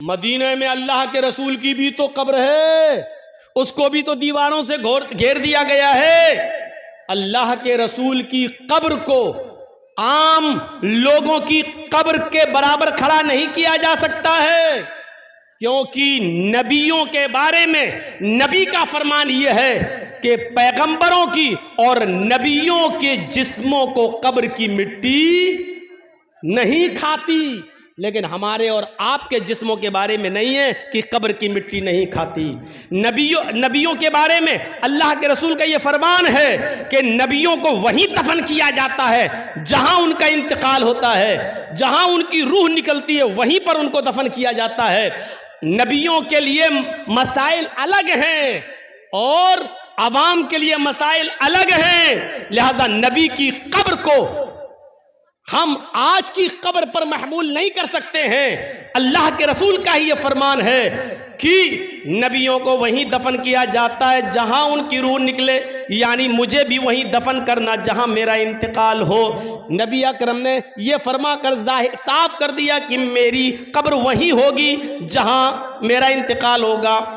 मदीने में अल्लाह के रसूल की भी तो कब्र है, उसको भी तो दीवारों से घेर दिया गया है। अल्लाह के रसूल की कब्र को आम लोगों की कब्र के बराबर खड़ा नहीं किया जा सकता है, क्योंकि नबियों के बारे में नबी का फरमान यह है कि पैगंबरों की और नबियों के जिस्मों को कब्र की मिट्टी नहीं खाती। लेकिन हमारे और आपके जिस्मों के बारे में नहीं है कि कब्र की मिट्टी नहीं खाती। नबियों के बारे में अल्लाह के रसूल का यह फरमान है कि नबियों को वहीं दफन किया जाता है जहां उनका इंतकाल होता है, जहां उनकी रूह निकलती है वहीं पर उनको दफन किया जाता है। नबियों के लिए मसाइल अलग हैं और अवाम के लिए मसाइल अलग हैं, लिहाजा नबी की कब्र को हम आज की कब्र पर महमूल नहीं कर सकते हैं। अल्लाह के रसूल का ही यह फरमान है कि नबियों को वहीं दफन किया जाता है जहां उनकी रूह निकले, यानी मुझे भी वहीं दफन करना जहां मेरा इंतकाल हो। नबी अकरम ने यह फरमा कर साफ कर दिया कि मेरी कब्र वहीं होगी जहां मेरा इंतकाल होगा।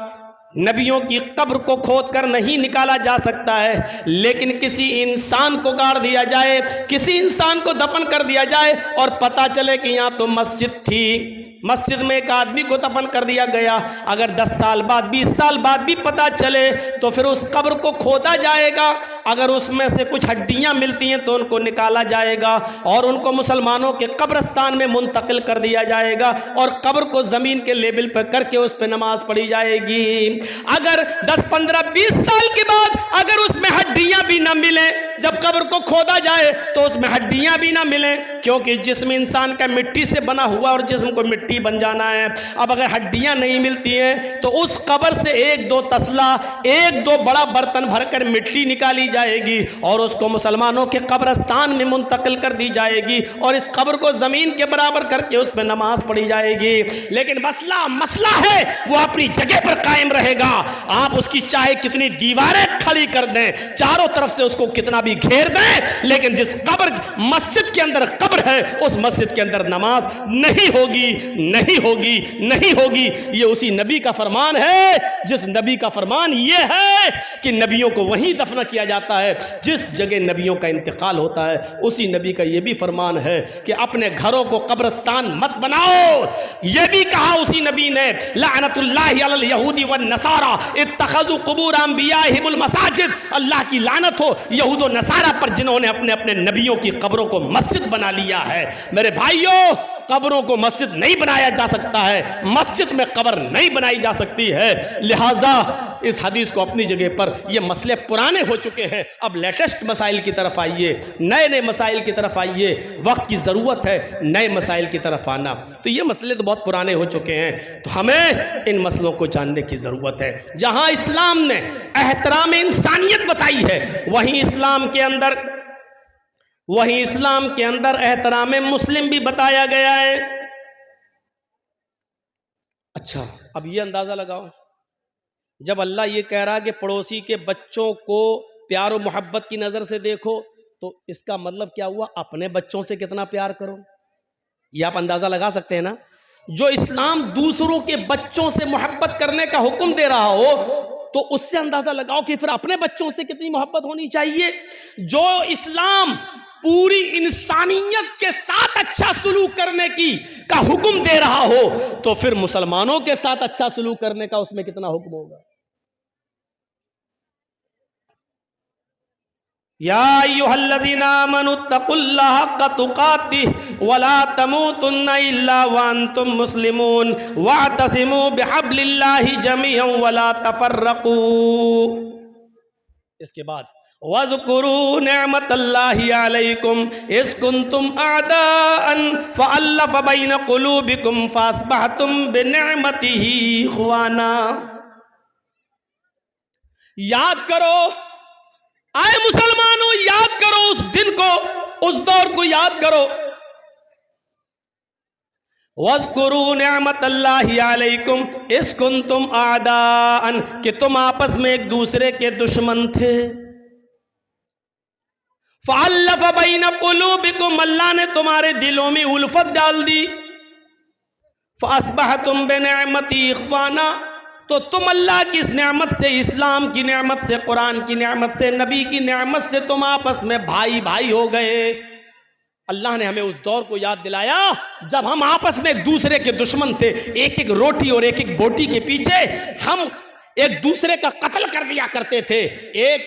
नबियों की कब्र को खोद कर नहीं निकाला जा सकता है, लेकिन किसी इंसान को गाड़ दिया जाए, किसी इंसान को दफन कर दिया जाए और पता चले कि यहाँ तो मस्जिद थी, मस्जिद में एक आदमी को दफन कर दिया गया, अगर 10 साल बाद 20 साल बाद भी पता चले तो फिर उस कब्र को खोदा जाएगा। अगर उसमें से कुछ हड्डियां मिलती हैं तो उनको निकाला जाएगा और उनको मुसलमानों के कब्रस्तान में मुंतकिल कर दिया जाएगा और कब्र को जमीन के लेवल पर करके उस पर नमाज पढ़ी जाएगी। अगर 10, 15, 20 साल के बाद अगर उसमें हड्डियां भी ना मिले, जब कब्र को खोदा जाए तो उसमें हड्डियां भी ना मिले, क्योंकि जिस्म इंसान का मिट्टी से बना हुआ और जिस्म को मिट्टी बन जाना है। अब अगर हड्डियां नहीं मिलती हैं तो उस कब्र से 1-2 तसला, 1-2 बड़ा बर्तन भरकर मिट्टी निकाली जाएगी और उसको मुसलमानों के कब्रस्तान में मुंतकिल कर दी जाएगी और इस कब्र को जमीन के बराबर करके उस पर नमाज पढ़ी जाएगी। लेकिन मसला है वो अपनी जगह पर कायम रहेगा। आप उसकी चाहे कितनी दीवारें खड़ी कर दें, चारों तरफ से उसको कितना भी घेर दें, लेकिन जिस कब्र मस्जिद के अंदर कब्र है उस मस्जिद के अंदर नमाज नहीं होगी, नहीं होगी, नहीं होगी। ये उसी नबी का फरमान है जिस नबी का फरमान ये है कि नबियों को वहीं दफन किया जाता है जिस जगह नबियों का इंतकाल होता है। उसी नबी का यह भी फरमान है कि अपने घरों को कब्रस्तान मत बनाओ। यह भी कहा उसी नबी ने, लानतुल्लाहि अलल यहूदी वन नसारा इत्तखज़ू कुबूर अंबियाहिमुल मसाजिद। अल्लाह की लानत हो यहूद और नसारा पर जिन्होंने अपने अपने नबियों की कब्रों को मस्जिद बना लिया है। मेरे भाइयों, कब्रों को मस्जिद नहीं बनाया जा सकता है, मस्जिद में कब्र नहीं बनाई जा सकती है। लिहाजा इस हदीस को अपनी जगह पर, ये मसले पुराने हो चुके हैं, अब लेटेस्ट मसाइल की तरफ आइए, नए नए मसाइल की तरफ आइए। वक्त की ज़रूरत है नए मसाइल की तरफ आना। तो ये मसले तो बहुत पुराने हो चुके हैं, तो हमें इन मसलों को जानने की ज़रूरत है। जहाँ इस्लाम ने एहतराम इंसानियत बताई है वहीं इस्लाम के अंदर एहतराम मुस्लिम भी बताया गया है। अच्छा, अब ये अंदाजा लगाओ, जब अल्लाह ये कह रहा है कि पड़ोसी के बच्चों को प्यार और मोहब्बत की नजर से देखो, तो इसका मतलब क्या हुआ? अपने बच्चों से कितना प्यार करो। ये आप अंदाजा लगा सकते हैं ना। जो इस्लाम दूसरों के बच्चों से मोहब्बत करने का हुक्म दे रहा हो, तो उससे अंदाजा लगाओ कि फिर अपने बच्चों से कितनी मोहब्बत होनी चाहिए। जो इस्लाम पूरी इंसानियत के साथ अच्छा सलूक करने का हुक्म दे रहा हो, तो फिर मुसलमानों के साथ अच्छा सलूक करने का उसमें कितना हुक्म होगा। या अय्युहल्लज़ीना आमनुत्तकुल्लाह हक़्क़ तुक़ातिह वला तमूतुन्ना इल्ला व अंतुम मुस्लिमून वअतसिमू बिहब्लिल्लाहि जमीअन वला तफर्रक़ू। इसके बाद वज़कुरू निअमतल्लाहि अलैकुम इज़ कुंतुम अअदाअन फ़अल्लफ़ बैन क़ुलूबिकुम फ़अस्बहतुम बिनिअमतिही इख़वाना। याद करो, आए मुसलमानों, याद करो उस दिन को, उस दौर को याद करो। वज़कुरू निअमतल्लाहि अलैकुम इज़ कुंतुम अअदाअन, कि तुम आपस में एक दूसरे के दुश्मन थे। फ़अल्लफ़ बैन क़ुलूबिकुम, अल्लाह ने तुम्हारे दिलों में उल्फत डाल दी। फ़अस्बहतुम बिनिअमती इख्वाना, तो तुम अल्लाह की इस नेमत से, इस्लाम की नेमत से, कुरान की नेमत से, नबी की नेमत से तुम आपस में भाई भाई हो गए। अल्लाह ने हमें उस दौर को याद दिलाया जब हम आपस में एक दूसरे के दुश्मन थे, एक एक रोटी और एक एक बोटी के पीछे हम एक दूसरे का कत्ल कर दिया करते थे। एक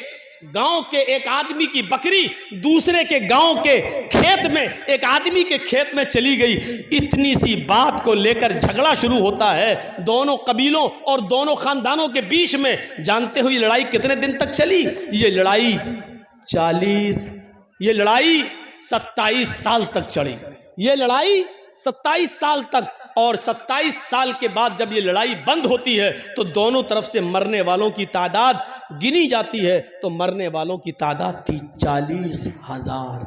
गांव के एक आदमी की बकरी दूसरे के गांव के खेत में, एक आदमी के खेत में चली गई, इतनी सी बात को लेकर झगड़ा शुरू होता है दोनों कबीलों और दोनों खानदानों के बीच में। जानते हो ये लड़ाई कितने दिन तक चली? ये लड़ाई 27 साल तक चली। ये लड़ाई 27 साल तक, और 27 साल के बाद जब ये लड़ाई बंद होती है तो दोनों तरफ से मरने वालों की तादाद गिनी जाती है, तो मरने वालों की तादाद थी 40,000।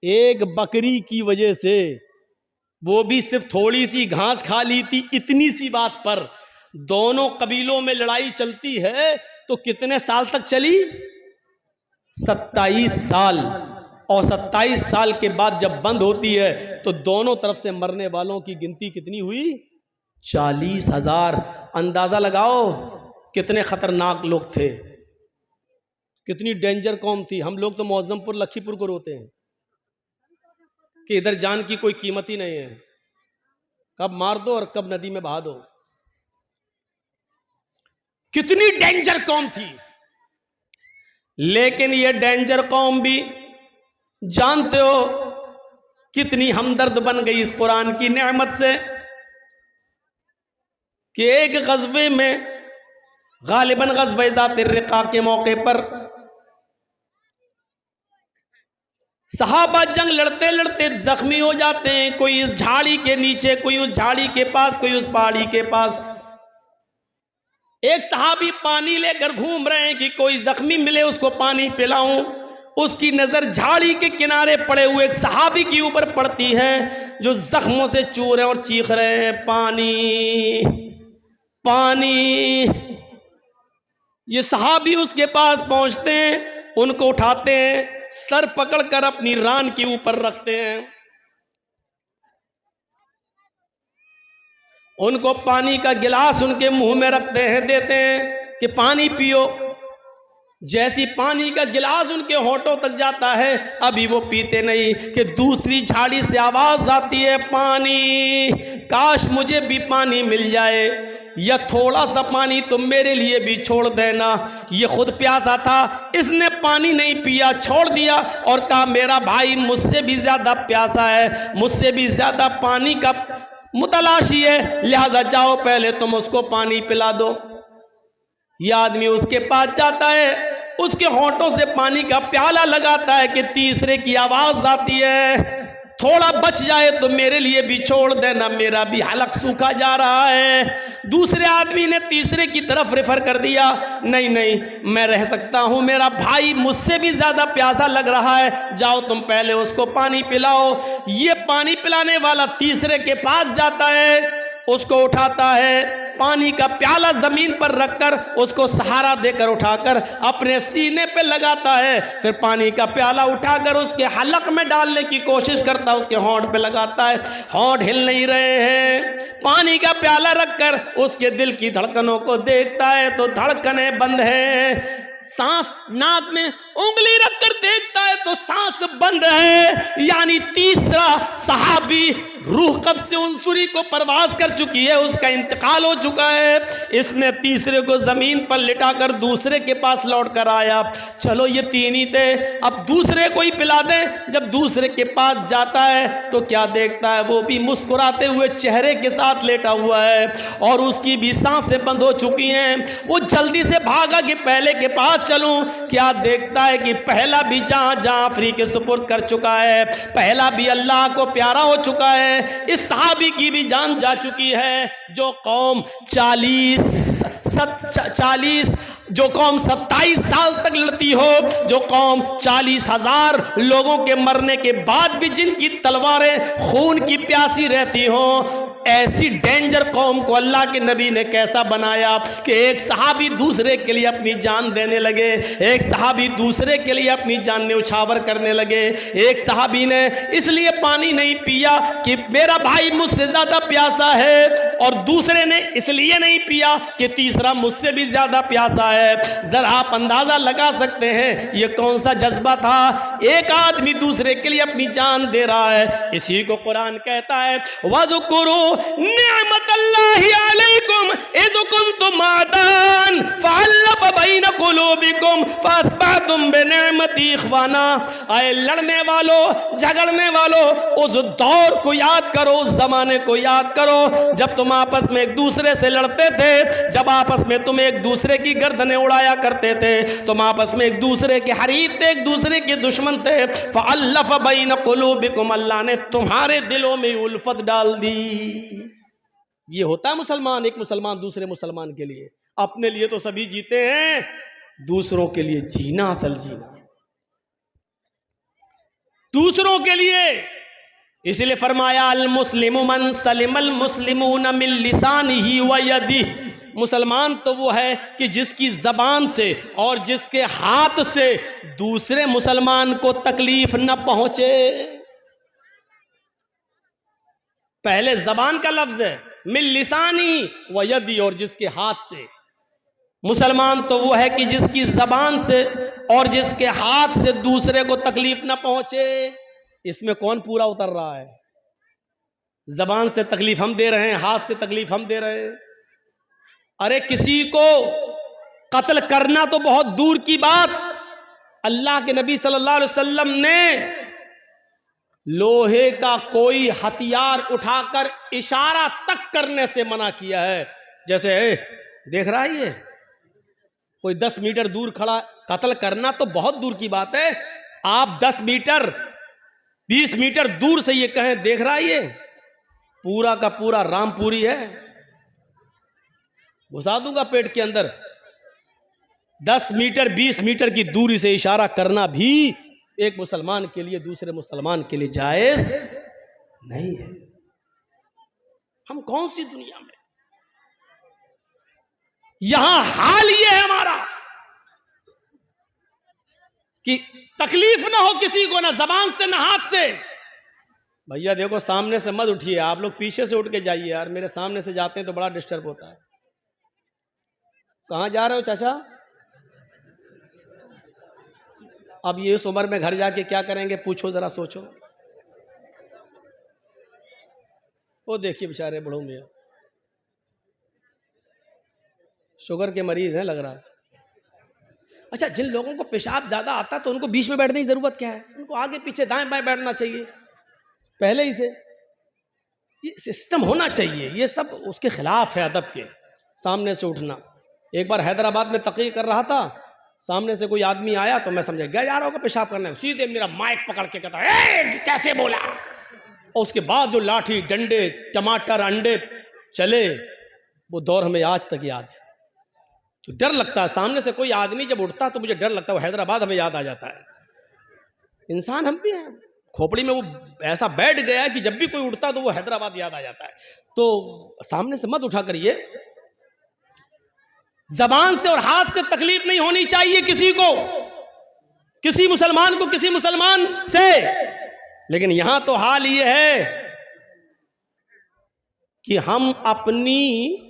एक बकरी की वजह से, वो भी सिर्फ थोड़ी सी घास खा ली थी, इतनी सी बात पर दोनों कबीलों में लड़ाई चलती है। तो कितने साल तक चली? 27 साल। और 27 साल के बाद जब बंद होती है तो दोनों तरफ से मरने वालों की गिनती कितनी हुई? 40,000। अंदाजा लगाओ कितने खतरनाक लोग थे, कितनी डेंजर कौम थी। हम लोग तो मौजमपुर लखीपुर को रोते हैं कि इधर जान की कोई कीमत ही नहीं है, कब मार दो और कब नदी में बहा दो। कितनी डेंजर कौम थी। लेकिन ये डेंजर कौम भी जानते हो कितनी हमदर्द बन गई इस कुरान की नेमत से कि एक गज़वे में, गालिबन गज़वे ज़ातिर रिक़ा के मौके पर सहाबा जंग लड़ते लड़ते जख्मी हो जाते हैं। कोई इस झाड़ी के नीचे, कोई उस झाड़ी के पास, कोई उस पहाड़ी के पास। एक सहाबी पानी लेकर घूम रहे हैं कि कोई जख्मी मिले उसको पानी पिलाऊं। उसकी नजर झाड़ी के किनारे पड़े हुए एक सहाबी के ऊपर पड़ती है जो जख्मों से चूर रहे और चीख रहे हैं, पानी पानी। ये सहाबी उसके पास पहुंचते हैं, उनको उठाते हैं, सर पकड़कर अपनी रान के ऊपर रखते हैं, उनको पानी का गिलास उनके मुंह में रखते हैं, देते हैं कि पानी पियो। जैसी पानी का गिलास उनके होठों तक जाता है, अभी वो पीते नहीं कि दूसरी झाड़ी से आवाज आती है, पानी, काश मुझे भी पानी मिल जाए, या थोड़ा सा पानी तुम मेरे लिए भी छोड़ देना। ये खुद प्यासा था, इसने पानी नहीं पिया, छोड़ दिया और कहा मेरा भाई मुझसे भी ज्यादा प्यासा है, मुझसे भी ज्यादा पानी का मुतलाशी है, लिहाजा जाओ पहले तुम उसको पानी पिला दो। यह आदमी उसके पास जाता है, उसके होठों से पानी का प्याला लगाता है कि तीसरे की आवाज आती है, थोड़ा बच जाए तो मेरे लिए भी छोड़ देना, मेरा भी हलक सूखा जा रहा है। दूसरे आदमी ने तीसरे की तरफ रेफर कर दिया, नहीं नहीं मैं रह सकता हूं, मेरा भाई मुझसे भी ज्यादा प्यासा लग रहा है, जाओ तुम पहले उसको पानी पिलाओ। ये पानी पिलाने वाला तीसरे के पास जाता है, उसको उठाता है, पानी का प्याला जमीन पर रखकर उसको सहारा देकर उठाकर अपने सीने पे लगाता है, फिर पानी का प्याला उठाकर उसके हलक में डालने की कोशिश करता है, उसके होंठ पे लगाता है, होंठ हिल नहीं रहे हैं। पानी का प्याला रखकर उसके दिल की धड़कनों को देखता है तो धड़कनें बंद है, सांस नाक में उंगली रखकर देखता है तो सांस बंद है। यानी तीसरा सहाबी रूह कब से उनसुरी को परवास कर चुकी है, उसका इंतकाल हो चुका है। इसने तीसरे को जमीन पर लिटाकर दूसरे के पास लौट कर आया, चलो ये तीन ही थे, अब दूसरे को ही पिला दें। जब दूसरे के पास जाता है तो क्या देखता है, वो भी मुस्कुराते हुए चेहरे के साथ लेटा हुआ है और उसकी भी सांसें बंद हो चुकी हैं। वो जल्दी से भागा कि पहले के पास चलूं, क्या देखता है कि पहला भी जहां जाफरी के सुपुर्द कर चुका है, पहला भी अल्लाह को प्यारा हो चुका है, इस सहाबी की भी जान जा चुकी है। जो कौम 27 साल तक लड़ती हो, जो कौम 40,000 लोगों के मरने के बाद भी जिनकी तलवारें खून की प्यासी रहती हो, ऐसी डेंजर कौम को अल्लाह के नबी ने कैसा बनाया कि एक सहाबी दूसरे के लिए अपनी जान देने लगे, एक सहाबी दूसरे के लिए अपनी जान न्यौछावर करने लगे। एक सहाबी ने इसलिए पानी नहीं पिया कि मेरा भाई मुझसे ज्यादा प्यासा है, और दूसरे ने इसलिए नहीं पिया कि तीसरा मुझसे भी ज्यादा प्यासा है। जरा आप अंदाजा लगा सकते हैं ये कौन सा जज्बा था। एक आदमी दूसरे के लिए अपनी जान दे रहा है। इसी को कुरान कहता है वज़कुरू निअमतल्लाहि अलैकुम इज़ कुंतुम आदान फ़अल्लफ़ बैन क़ुलूबिकुम फ़अस्बहतुम बिनिअमति इख़वाना। आए लड़ने वालों, झगड़ने वालों, उस दौर को याद करो, उस जमाने को याद करो जब तुम आपस में एक दूसरे से लड़ते थे, जब आपस में तुम एक दूसरे की गर्दनें उड़ाया करते थे, तुम आपस में एक दूसरे के हरीफ थे, एक दूसरे के दुश्मन थे। फ़अल्लफ़ बैन क़ुलूबिकुम, अल्लाह ने तुम्हारे दिलों में उल्फत डाल दी। ये होता है मुसलमान, एक मुसलमान दूसरे मुसलमान के लिए। अपने लिए तो सभी जीते हैं, दूसरों के लिए जीना असल जीना, दूसरों के लिए। इसलिए फरमाया अल मुस्लिमु मन सलिमल मुस्लिमून मिन लिसानिही व यदिही। मुसलमान तो वो है कि जिसकी जबान से और जिसके हाथ से दूसरे मुसलमान को तकलीफ न पहुंचे। पहले जबान का लफ्ज है, मिन लिसानी व यदी, और जिसके हाथ से। मुसलमान तो वो है कि जिसकी जबान से और जिसके हाथ से दूसरे को तकलीफ न पहुंचे। इसमें कौन पूरा उतर रहा है? जबान से तकलीफ हम दे रहे हैं, हाथ से तकलीफ हम दे रहे हैं। अरे किसी को कत्ल करना तो बहुत दूर की बात, अल्लाह के नबी सल्लल्लाहु अलैहि वसल्लम ने लोहे का कोई हथियार उठाकर इशारा तक करने से मना किया है। जैसे देख रहा है, ये कोई 10 मीटर दूर खड़ा, कत्ल करना तो बहुत दूर की बात है। आप 10 मीटर 20 मीटर दूर से ये कहें, देख रहा है ये पूरा का पूरा रामपुरी है, घुसा दूंगा पेट के अंदर। 10 मीटर 20 मीटर की दूरी से इशारा करना भी एक मुसलमान के लिए दूसरे मुसलमान के लिए जायज नहीं है। हम कौन सी दुनिया में, यहां हाल ये है हमारा कि तकलीफ ना हो किसी को, ना जबान से ना हाथ से। भैया देखो, सामने से मत उठिए, आप लोग पीछे से उठ के जाइए यार। मेरे सामने से जाते हैं तो बड़ा डिस्टर्ब होता है। कहां जा रहे हो चाचा? अब ये इस उम्र में घर जाके क्या करेंगे, पूछो जरा, सोचो। वो देखिए बेचारे बूढ़ों में शुगर के मरीज हैं लग रहा है। अच्छा, जिन लोगों को पेशाब ज्यादा आता है तो उनको बीच में बैठने की जरूरत क्या है? उनको आगे पीछे दाएं बाएं बैठना चाहिए पहले ही से। ये सिस्टम होना चाहिए। ये सब उसके खिलाफ है अदब के, सामने से उठना। एक बार हैदराबाद में तकरीर कर रहा था, सामने से कोई आदमी आया तो मैं समझा गया यार होगा पेशाब करना है। सीधे मेरा माइक पकड़ के कहता है कैसे बोला। और उसके बाद जो लाठी डंडे टमाटर अंडे चले, वो दौर हमें आज तक याद है। तो डर लगता है, सामने से कोई आदमी जब उठता तो मुझे डर लगता है। वो हैदराबाद हमें याद आ जाता है। इंसान हम भी हैं, खोपड़ी में वो ऐसा बैठ गया है कि जब भी कोई उठता तो वो हैदराबाद याद आ जाता है। तो सामने से मत उठा करिए। जबान से और हाथ से तकलीफ नहीं होनी चाहिए किसी को, किसी मुसलमान को किसी मुसलमान से। लेकिन यहां तो हाल ये है कि हम अपनी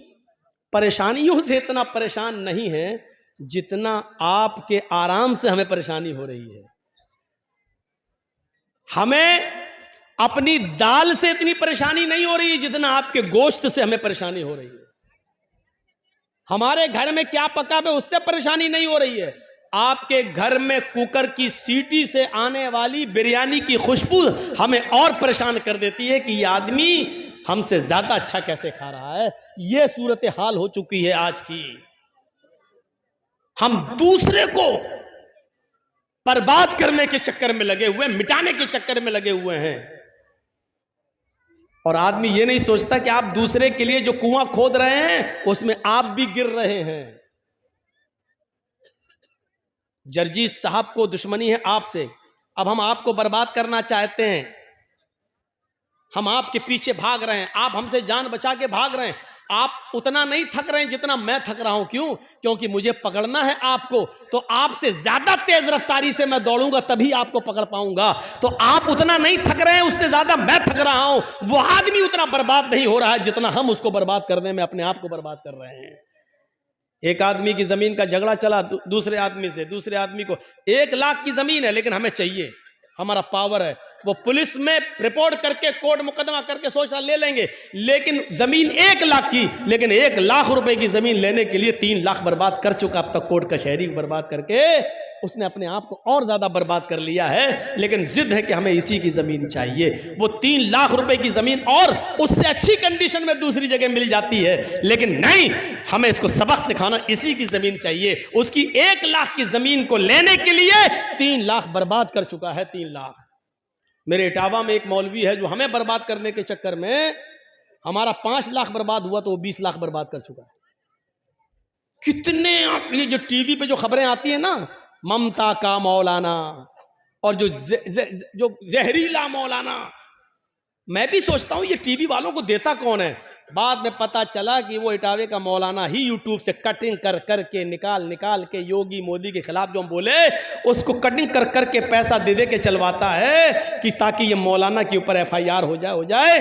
परेशानियों से इतना परेशान नहीं हैं जितना आपके आराम से हमें परेशानी हो रही है। हमें अपनी दाल से इतनी परेशानी नहीं हो रही जितना आपके गोश्त से हमें परेशानी हो रही है। हमारे घर में क्या पका है उससे परेशानी नहीं हो रही है। आपके घर में कुकर की सीटी से आने वाली बिरयानी की खुशबू हमें और परेशान कर देती है कि ये आदमी हमसे ज्यादा अच्छा कैसे खा रहा है। ये सूरत हाल हो चुकी है आज की। हम दूसरे को बर्बाद करने के चक्कर में लगे हुए, मिटाने के चक्कर में लगे हुए हैं। और आदमी ये नहीं सोचता कि आप दूसरे के लिए जो कुआं खोद रहे हैं उसमें आप भी गिर रहे हैं। जर्जीस साहब को दुश्मनी है आपसे, अब हम आपको बर्बाद करना चाहते हैं। हम आपके पीछे भाग रहे हैं, आप हमसे जान बचा के भाग रहे हैं। आप उतना नहीं थक रहे हैं जितना मैं थक रहा हूं। क्यों? क्योंकि मुझे पकड़ना है आपको, तो आपसे ज्यादा तेज रफ्तारी से मैं दौड़ूंगा, तभी आपको पकड़ पाऊंगा। तो आप उतना नहीं थक रहे हैं, उससे ज्यादा मैं थक रहा हूं। वो आदमी उतना बर्बाद नहीं हो रहा है जितना हम उसको बर्बाद करने में अपने आप को बर्बाद कर रहे हैं। एक आदमी की जमीन का झगड़ा चला दूसरे आदमी से, दूसरे आदमी को 1 लाख की जमीन है लेकिन हमें चाहिए, हमारा पावर है, वो पुलिस में रिपोर्ट करके कोर्ट मुकदमा करके सोच रहा ले लेंगे, लेकिन जमीन 1 लाख की, लेकिन 1 लाख रुपए की जमीन लेने के लिए 3 लाख बर्बाद कर चुका अब तक, कोर्ट कचहरी बर्बाद करके उसने अपने आप को और ज्यादा बर्बाद कर लिया है। लेकिन जिद है कि हमें इसी की जमीन चाहिए। वो 3 लाख रुपए की जमीन और उससे अच्छी कंडीशन में दूसरी जगह मिल जाती है, लेकिन नहीं, हमें इसको सबक सिखाना, इसी की जमीन चाहिए। उसकी 1 लाख की जमीन को लेने के लिए 3 लाख बर्बाद कर चुका है। 3 लाख। मेरे इटावा में एक मौलवी है जो हमें बर्बाद करने के चक्कर में हमारा 5 लाख बर्बाद हुआ तो वो 20 लाख बर्बाद कर चुका है। कितने ये जो टीवी पे जो खबरें आती है ना, ममता का मौलाना और जो जहरीला मौलाना, मैं भी सोचता हूं ये टीवी वालों को देता कौन है। बाद में पता चला कि वो इटावे का मौलाना ही यूट्यूब से कटिंग कर करके निकाल के योगी मोदी के खिलाफ जो हम बोले उसको कटिंग कर करके पैसा दे दे के चलवाता है कि ताकि ये मौलाना के ऊपर FIR हो जाए।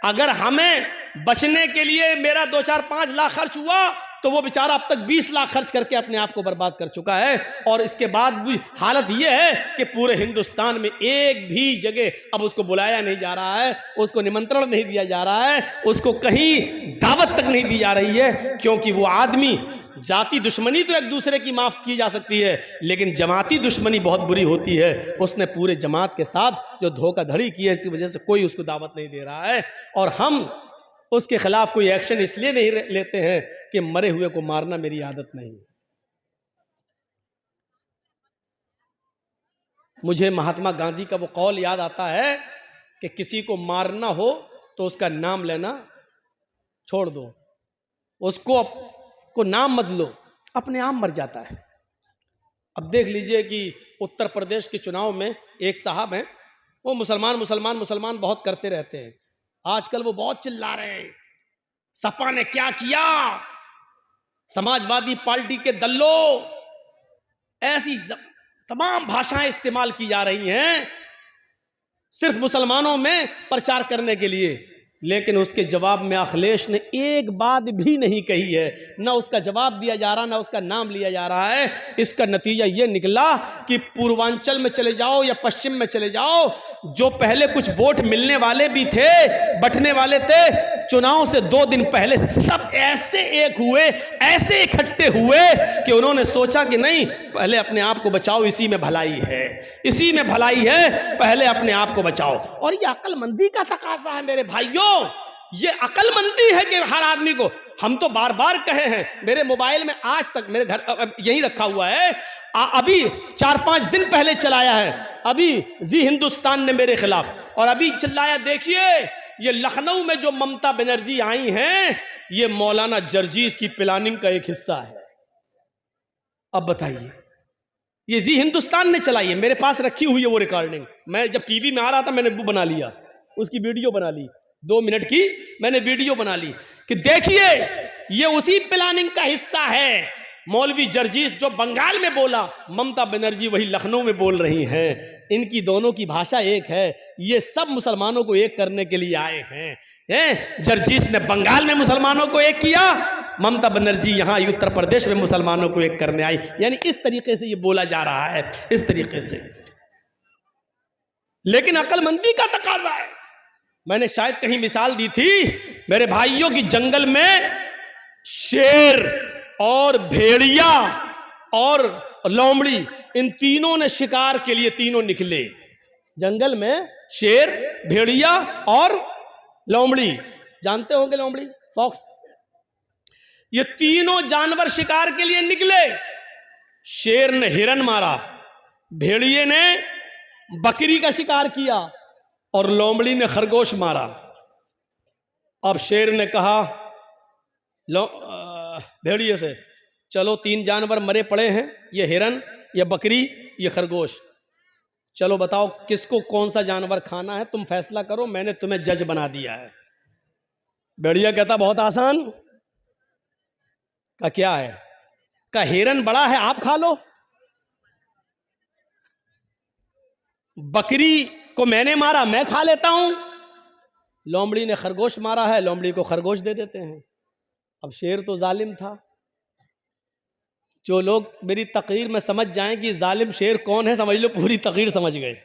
अगर हमें बचने के लिए मेरा 2, 4, 5 लाख खर्च हुआ तो वो बेचारा अब तक 20 लाख खर्च करके अपने आप को बर्बाद कर चुका है। और इसके बाद भी हालत ये है कि पूरे हिंदुस्तान में एक भी जगह अब उसको बुलाया नहीं जा रहा है, उसको निमंत्रण नहीं दिया जा रहा है, उसको कहीं दावत तक नहीं दी जा रही है, क्योंकि वो आदमी, जाति दुश्मनी तो एक दूसरे की माफ की जा सकती है, लेकिन जमाती दुश्मनी बहुत बुरी होती है। उसने पूरे जमात के साथ जो धोखाधड़ी की है, इसी वजह से कोई उसको दावत नहीं दे रहा है। और हम उसके खिलाफ कोई एक्शन इसलिए नहीं लेते हैं कि मरे हुए को मारना मेरी आदत नहीं। मुझे महात्मा गांधी का वो कौल याद आता है कि किसी को मारना हो तो उसका नाम लेना छोड़ दो, उसको नाम मत लो, अपने आप मर जाता है। अब देख लीजिए कि उत्तर प्रदेश के चुनाव में एक साहब हैं, वो मुसलमान बहुत करते रहते हैं। आजकल वो बहुत चिल्ला रहे हैं, सपा ने क्या किया, समाजवादी पार्टी के दल्लो, ऐसी तमाम भाषाएं इस्तेमाल की जा रही हैं सिर्फ मुसलमानों में प्रचार करने के लिए। लेकिन उसके जवाब में अखिलेश ने एक बात भी नहीं कही है, ना उसका जवाब दिया जा रहा, ना उसका नाम लिया जा रहा है। इसका नतीजा ये निकला कि पूर्वांचल में चले जाओ या पश्चिम में चले जाओ, जो पहले कुछ वोट मिलने वाले भी थे, बंटने वाले थे, चुनाव से 2 दिन पहले सब ऐसे एक हुए, ऐसे इकट्ठे हुए कि उन्होंने सोचा कि नहीं, पहले अपने आप को बचाओ, इसी में भलाई है, इसी में भलाई है, पहले अपने आप को बचाओ। और ये अक्लमंदी का तकाजा है मेरे भाइयों, ये अक्लमंदी है कि हर आदमी को, हम तो बार बार कहे हैं, मेरे मोबाइल में आज तक मेरे घर यही रखा हुआ है, अभी 4-5 दिन पहले चलाया है, अभी जी हिंदुस्तान ने मेरे खिलाफ, और अभी चिल्लाया, देखिए ये लखनऊ में जो ममता बनर्जी आई हैं, ये मौलाना जर्जीस की प्लानिंग का एक हिस्सा है। अब बताइए, ये जी हिंदुस्तान ने चलाई है, मेरे पास रखी हुई है वो रिकॉर्डिंग। मैं जब टीवी में आ रहा था मैंने वो बना लिया, उसकी वीडियो बना ली, 2 मिनट की मैंने वीडियो बना ली कि देखिए ये उसी प्लानिंग का हिस्सा है। मौलवी जर्जीस जो बंगाल में बोला, ममता बनर्जी वही लखनऊ में बोल रही हैं, इनकी दोनों की भाषा एक है। ये सब मुसलमानों को एक करने के लिए आए हैं। जर्जीस ने बंगाल में मुसलमानों को एक किया, ममता बनर्जी यहां उत्तर प्रदेश में मुसलमानों को एक करने आई। यानी इस तरीके से ये बोला जा रहा है, इस तरीके से। लेकिन अक्लमंदी का तकाजा है। मैंने शायद कहीं मिसाल दी थी मेरे भाइयों की, जंगल में शेर और भेड़िया और लोमड़ी, इन तीनों ने शिकार के लिए तीनों निकले। जंगल में शेर, भेड़िया और लोमड़ी, जानते होंगे लोमड़ी, फॉक्स, ये तीनों जानवर शिकार के लिए निकले। शेर ने हिरन मारा, भेड़िए ने बकरी का शिकार किया और लोमड़ी ने खरगोश मारा। अब शेर ने कहा भेड़िए से, चलो 3 जानवर मरे पड़े हैं, ये हिरन, ये बकरी, ये खरगोश, चलो बताओ किसको कौन सा जानवर खाना है, तुम फैसला करो, मैंने तुम्हें जज बना दिया है। भेड़िया कहता बहुत आसान। का क्या है? का हिरन बड़ा है, आप खा लो। बकरी को मैंने मारा, मैं खा लेता हूं। लोमड़ी ने खरगोश मारा है, लोमड़ी को खरगोश दे देते हैं। अब शेर तो जालिम था। जो लोग मेरी तकरीर में समझ जाएं कि जालिम शेर कौन है, समझ लो पूरी तकरीर समझ गए।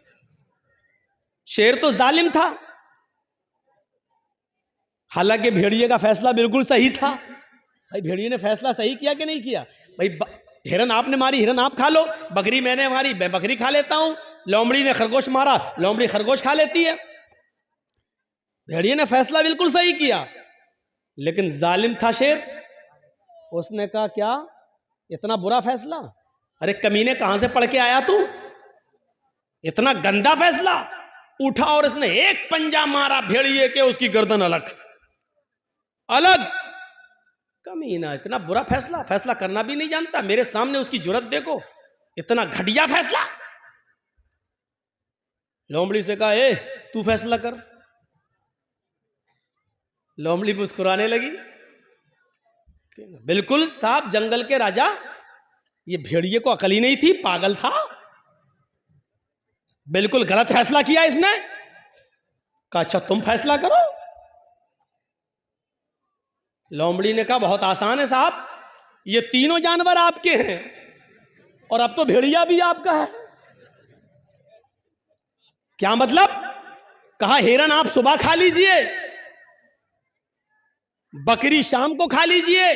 शेर तो जालिम था, हालांकि भेड़िए का फैसला बिल्कुल सही था। भाई भेड़िए ने फैसला सही किया कि नहीं किया? भाई हिरन आपने मारी, हिरन आप खा लो। बकरी मैंने मारी, मैं बकरी खा लेता हूं। लोमड़ी ने खरगोश मारा, लोमड़ी खरगोश खा लेती है। भेड़िए ने फैसला बिल्कुल सही किया, लेकिन जालिम था शेर। उसने कहा क्या इतना बुरा फैसला? अरे कमीने कहां से पढ़ के आया तू? इतना गंदा फैसला। उठा और इसने एक पंजा मारा भेड़िए के, उसकी गर्दन अलग अलग। कमीना इतना बुरा फैसला, फैसला करना भी नहीं जानता। मेरे सामने उसकी जुर्रत देखो, इतना घटिया फैसला। लोमड़ी से कहा ए तू फैसला कर। लोमड़ी मुस्कुराने लगी। बिल्कुल साहब, जंगल के राजा। ये भेड़िए को अकल ही नहीं थी, पागल था। बिल्कुल गलत फैसला किया इसने। कहा अच्छा तुम फैसला करो। लोमड़ी ने कहा बहुत आसान है साहब, ये तीनों जानवर आपके हैं और अब तो भेड़िया भी आपका है। क्या मतलब? कहा हिरन आप सुबह खा लीजिए, बकरी शाम को खा लीजिए,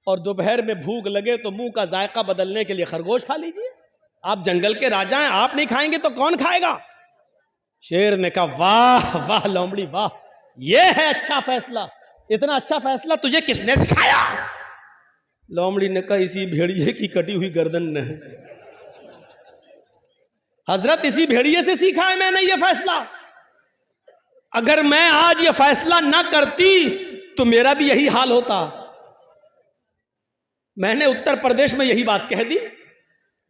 और दोपहर में भूख लगे तो मुंह का जायका बदलने के लिए खरगोश खा लीजिए। आप जंगल के राजा हैं, आप नहीं खाएंगे तो कौन खाएगा? शेर ने कहा वाह वाह लोमड़ी वाह, यह है अच्छा फैसला। इतना अच्छा फैसला तुझे किसने सिखाया? लोमड़ी ने कहा इसी भेड़िए की कटी हुई गर्दन ने। हजरत इसी भेड़िए से सीखा है मैंने ये फैसला। अगर मैं आज ये फैसला ना करती तो मेरा भी यही हाल होता। मैंने उत्तर प्रदेश में यही बात कह दी।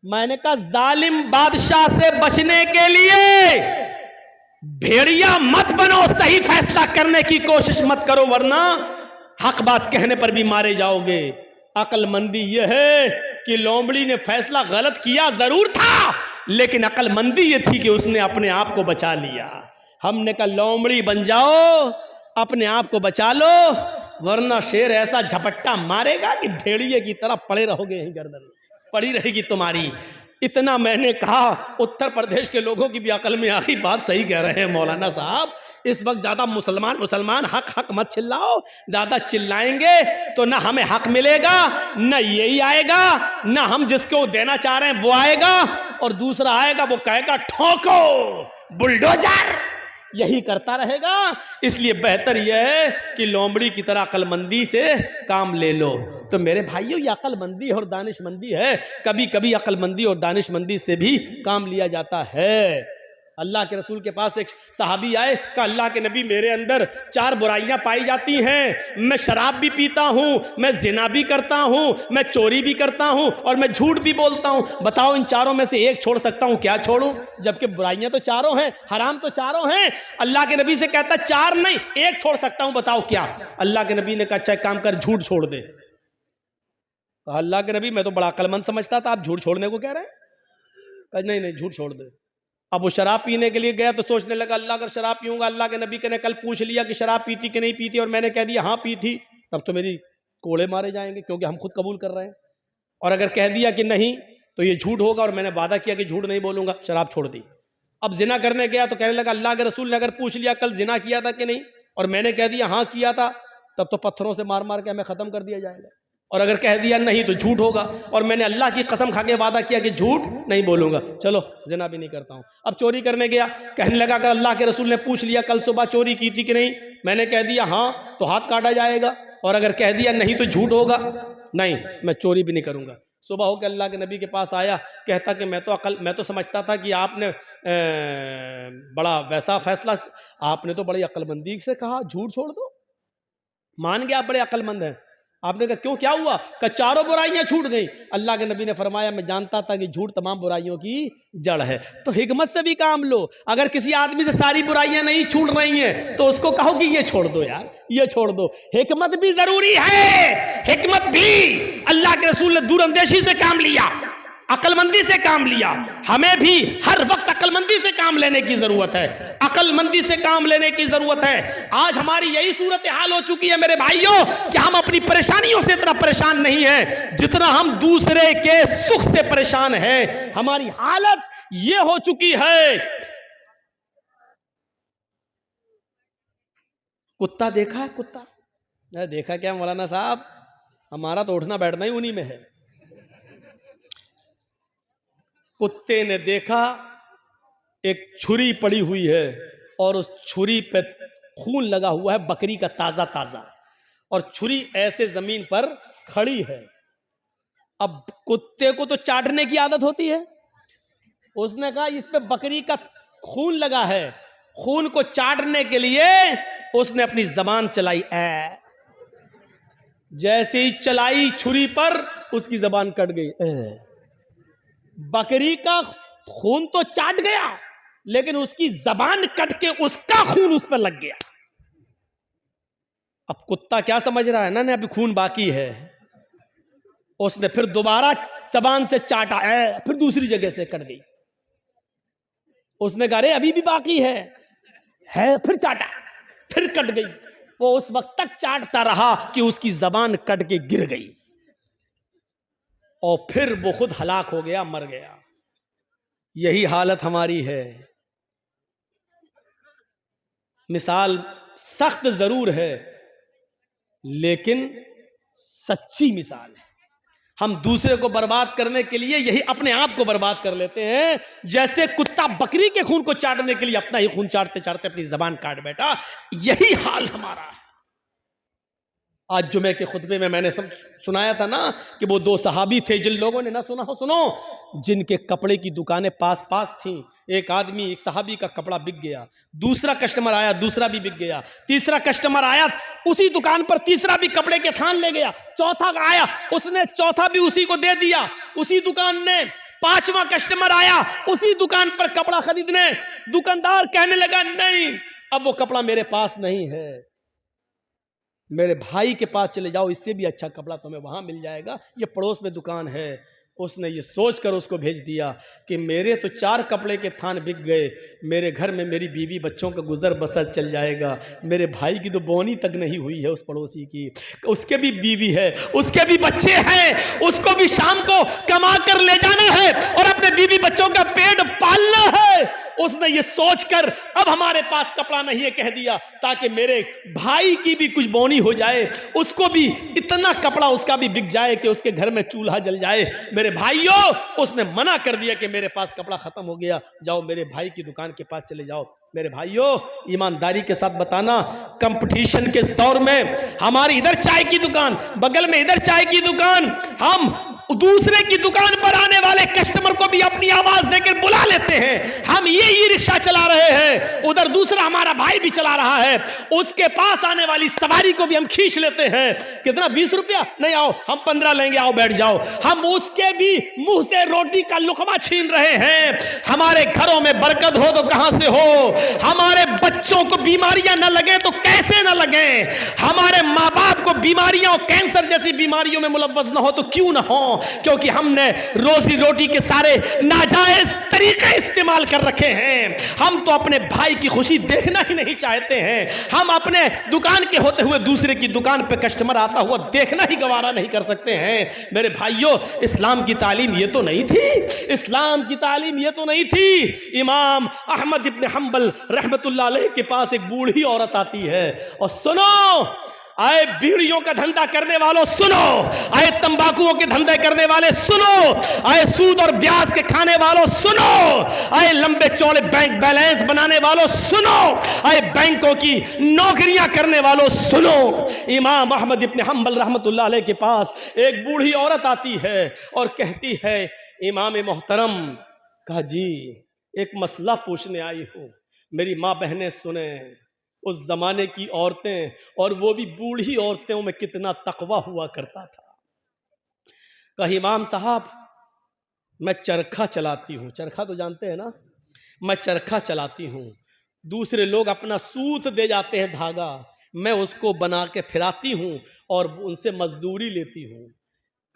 मैंने कहा जालिम बादशाह से बचने के लिए भेड़िया मत बनो, सही फैसला करने की कोशिश मत करो, वरना हक बात कहने पर भी मारे जाओगे। अक्लमंदी यह है कि लोमड़ी ने फैसला गलत किया जरूर था, लेकिन अक्लमंदी यह थी कि उसने अपने आप को बचा लिया। हमने कहा लोमड़ी बन जाओ, अपने आप को बचा लो, वरना शेर ऐसा झपट्टा मारेगा कि भेड़िए की तरह पड़े रहोगे, यहीं गर्दन पड़ी रहेगी तुम्हारी। इतना मैंने कहा, उत्तर प्रदेश के लोगों की भी अकल में आ गई, बात सही कह रहे हैं मौलाना साहब। इस वक्त ज्यादा मुसलमान हक हक मत चिल्लाओ, ज्यादा चिल्लाएंगे तो ना हमें हक मिलेगा, ना यही आएगा, ना हम जिसको देना चाह रहे हैं वो आएगा, और दूसरा आएगा वो कहेगा ठोको बुलडोजर, यही करता रहेगा। इसलिए बेहतर यह है कि लोमड़ी की तरह अक्लमंदी से काम ले लो। तो मेरे भाइयों, ये अक्लमंदी और दानिशमंदी है। कभी कभी अक्लमंदी और दानिशमंदी से भी काम लिया जाता है। अल्लाह के रसूल के पास एक सहाबी आए, कहा अल्लाह के नबी मेरे अंदर 4 बुराइयां पाई जाती हैं। मैं शराब भी पीता हूं, मैं जिना भी करता हूं, मैं चोरी भी करता हूं और मैं झूठ भी बोलता हूं। बताओ इन चारों में से एक छोड़ सकता हूं, क्या छोड़ूं? जबकि बुराइयां तो चारों हैं, हराम तो चारों हैं। अल्लाह के नबी से कहता 4 नहीं 1 छोड़ सकता हूं, बताओ क्या? अल्लाह के नबी ने कहा अच्छा एक काम कर, झूठ छोड़ दे। कहा अल्लाह के नबी मैं तो बड़ा अक्लमंद समझता था, आप झूठ छोड़ने को कह रहे हैं? कहा नहीं नहीं झूठ छोड़ दे। अब वो शराब पीने के लिए गया तो सोचने लगा अल्लाह अगर शराब पीऊंगा, अल्लाह के नबी ने कल पूछ लिया कि शराब पीती कि नहीं पीती और मैंने कह दिया हाँ पी थी, तब तो मेरी कोड़े मारे जाएंगे, क्योंकि हम खुद कबूल कर रहे हैं। और अगर कह दिया कि नहीं तो ये झूठ होगा, और मैंने वादा किया कि झूठ नहीं बोलूंगा, शराब छोड़ दी। अब जिना करने गया तो कहने लगा अल्लाह के रसूल ने अगर पूछ लिया कल जिना किया था कि नहीं, और मैंने कह दिया हाँ किया था, तब तो पत्थरों से मार मार के हमें खत्म कर दिया जाएगा। और अगर कह दिया नहीं तो झूठ होगा, और मैंने अल्लाह की कसम खा के वादा किया कि झूठ नहीं बोलूंगा, चलो जिना भी नहीं करता हूं। अब चोरी करने गया, कहने लगा अगर अल्लाह के रसूल ने पूछ लिया कल सुबह चोरी की थी कि नहीं, मैंने कह दिया हाँ तो हाथ काटा जाएगा, और अगर कह दिया नहीं तो झूठ होगा, नहीं मैं चोरी भी नहीं करूंगा। सुबह होकर अल्लाह के नबी के पास आया, कहता कि मैं तो समझता था कि आपने बड़ा वैसा फैसला, आपने तो बड़ी अक्लमंदी से कहा झूठ छोड़ दो, मान गया आप बड़े अक्लमंद हैं। आपने कहा क्यों, क्या हुआ? कहा चारों बुराइयां छूट गई। अल्लाह के नबी ने फरमाया मैं जानता था कि झूठ तमाम बुराइयों की जड़ है। तो हिकमत से भी काम लो। अगर किसी आदमी से सारी बुराइयां नहीं छूट रही हैं तो उसको कहो कि ये छोड़ दो यार, ये छोड़ दो। हिकमत भी जरूरी है। हिकमत भी अल्लाह के रसूल ने दूरअंदेशी से काम लिया, अकलमंदी से काम लिया। हमें भी हर वक्त अकलमंदी से काम लेने की जरूरत है, अकलमंदी से काम लेने की जरूरत है। आज हमारी यही सूरत हाल हो चुकी है मेरे भाइयों कि हम अपनी परेशानियों से इतना परेशान नहीं है जितना हम दूसरे के सुख से परेशान हैं। हमारी हालत यह हो चुकी है। कुत्ता देखा है? कुत्ता देखा क्या मौलाना साहब? हमारा तो उठना बैठना ही उन्हीं में है। कुत्ते ने देखा एक छुरी पड़ी हुई है और उस छुरी पे खून लगा हुआ है बकरी का ताजा ताजा, और छुरी ऐसे जमीन पर खड़ी है। अब कुत्ते को तो चाटने की आदत होती है। उसने कहा इस पे बकरी का खून लगा है, खून को चाटने के लिए उसने अपनी जबान चलाई। जैसे ही चलाई छुरी पर उसकी जबान कट गई। बकरी का खून तो चाट गया लेकिन उसकी जबान कट के उसका खून उस पर लग गया। अब कुत्ता क्या समझ रहा है ना, अभी खून बाकी है। उसने फिर दोबारा जबान से चाटा, फिर दूसरी जगह से कट गई। उसने कहा अरे अभी भी बाकी है, फिर चाटा, फिर कट गई। वो उस वक्त तक चाटता रहा कि उसकी जबान कट के गिर गई और फिर वो खुद हलाक हो गया, मर गया। यही हालत हमारी है। मिसाल सख्त जरूर है लेकिन सच्ची मिसाल है। हम दूसरे को बर्बाद करने के लिए यही अपने आप को बर्बाद कर लेते हैं। जैसे कुत्ता बकरी के खून को चाटने के लिए अपना ही खून चाटते चाटते अपनी जबान काट बैठा, यही हाल हमारा है। आज जुमे के खुतबे में मैंने सुनाया था ना कि वो दो सहाबी थे, जिन लोगों ने ना सुना हो सुनो, जिनके कपड़े की दुकानें पास पास थीं। एक आदमी, एक सहाबी का कपड़ा बिक गया, दूसरा कस्टमर आया, दूसरा भी बिक गया, तीसरा कस्टमर आया, उसी दुकान पर तीसरा भी कपड़े के थान ले गया, चौथा आया, उसने चौथा भी उसी को दे दिया उसी दुकान ने। पांचवा कस्टमर आया उसी दुकान पर कपड़ा खरीदने। दुकानदार कहने लगा नहीं, अब वो कपड़ा मेरे पास नहीं है, मेरे भाई के पास चले जाओ, इससे भी अच्छा कपड़ा तुम्हें वहां मिल जाएगा, ये पड़ोस में दुकान है। उसने ये सोचकर उसको भेज दिया कि मेरे तो 4 कपड़े के थान बिक गए, मेरे घर में मेरी बीवी बच्चों का गुजर बसर चल जाएगा। मेरे भाई की तो बोनी तक नहीं हुई है उस पड़ोसी की, उसके भी बीवी है, उसके भी बच्चे हैं, उसको भी शाम को कमा कर ले जाना है और अपने बीवी बच्चों का पेट पालना है। उसने ये सोचकर अब हमारे पास कपड़ा नहीं है कह दिया ताकि मेरे भाई की भी कुछ बोनी हो जाए, उसको भी इतना कपड़ा उसका भी बिक जाए कि उसके घर में चूल्हा जल जाए। मेरे भाइयों, उसने मना कर दिया कि मेरे पास कपड़ा खत्म हो गया, जाओ मेरे भाई की दुकान के पास चले जाओ। मेरे भाइयों, ईमानदारी के साथ बताना, कंपटीशन के दौर में हमारी इधर चाय की दुकान, बगल में इधर चाय की दुकान, हम दूसरे की दुकान पर आने वाले कस्टमर को भी अपनी आवाज देकर बुला लेते हैं। हम ये रिक्शा चला रहे हैं, उधर दूसरा हमारा भाई भी चला रहा है, उसके पास आने वाली सवारी को भी हम खींच लेते हैं। कितना? 20 रुपया? नहीं, आओ हम 15 लेंगे, आओ बैठ जाओ। हम उसके भी मुंह से रोटी का लुकमा छीन रहे हैं। हमारे घरों में बरकत हो तो कहां से हो, हमारे बच्चों को बीमारियां न लगे तो कैसे न लगे, हमारे माँ बाप को बीमारियां और कैंसर जैसी बीमारियों में मुलव्वस न हो तो क्यों न हो, क्योंकि हमने रोजी रोटी के सारे नाजायज तरीके इस्तेमाल कर रखे हैं। हम तो अपने भाई की खुशी देखना ही नहीं चाहते हैं। हम अपने दुकान के होते हुए दूसरे की दुकान पे कस्टमर आता हुआ देखना ही गवारा नहीं कर सकते हैं। मेरे भाइयों, इस्लाम की तालीम ये तो नहीं थी, इस्लाम की तालीम ये तो नहीं थी। इमाम अहमद इब्न हंबल रहमतुल्लाह अलैह के पास एक बूढ़ी औरत आती है और सुनो, आए बीड़ियों का धंधा करने वालों सुनो, आए तंबाकुओं के धंधे करने वाले सुनो, आए सूद और ब्याज के खाने वालों सुनो, आए लंबे चौड़े बैंक बैलेंस बनाने वालों सुनो, आए बैंकों की नौकरियां करने वालों सुनो। इमाम अहमद इब्न हंबल रहमतुल्लाह अलैह के पास एक बूढ़ी औरत आती है और कहती है, इमाम मोहतरम, कहा जी एक मसला पूछने आई हूं, मेरी माँ बहनें सुने। उस जमाने की औरतें, और वो भी बूढ़ी औरतों में कितना तकवा हुआ करता था। कहा इमाम साहब मैं चरखा चलाती हूँ, चरखा तो जानते हैं ना, मैं चरखा चलाती हूँ, दूसरे लोग अपना सूत दे जाते हैं धागा, मैं उसको बना के फिराती हूँ और उनसे मजदूरी लेती हूँ।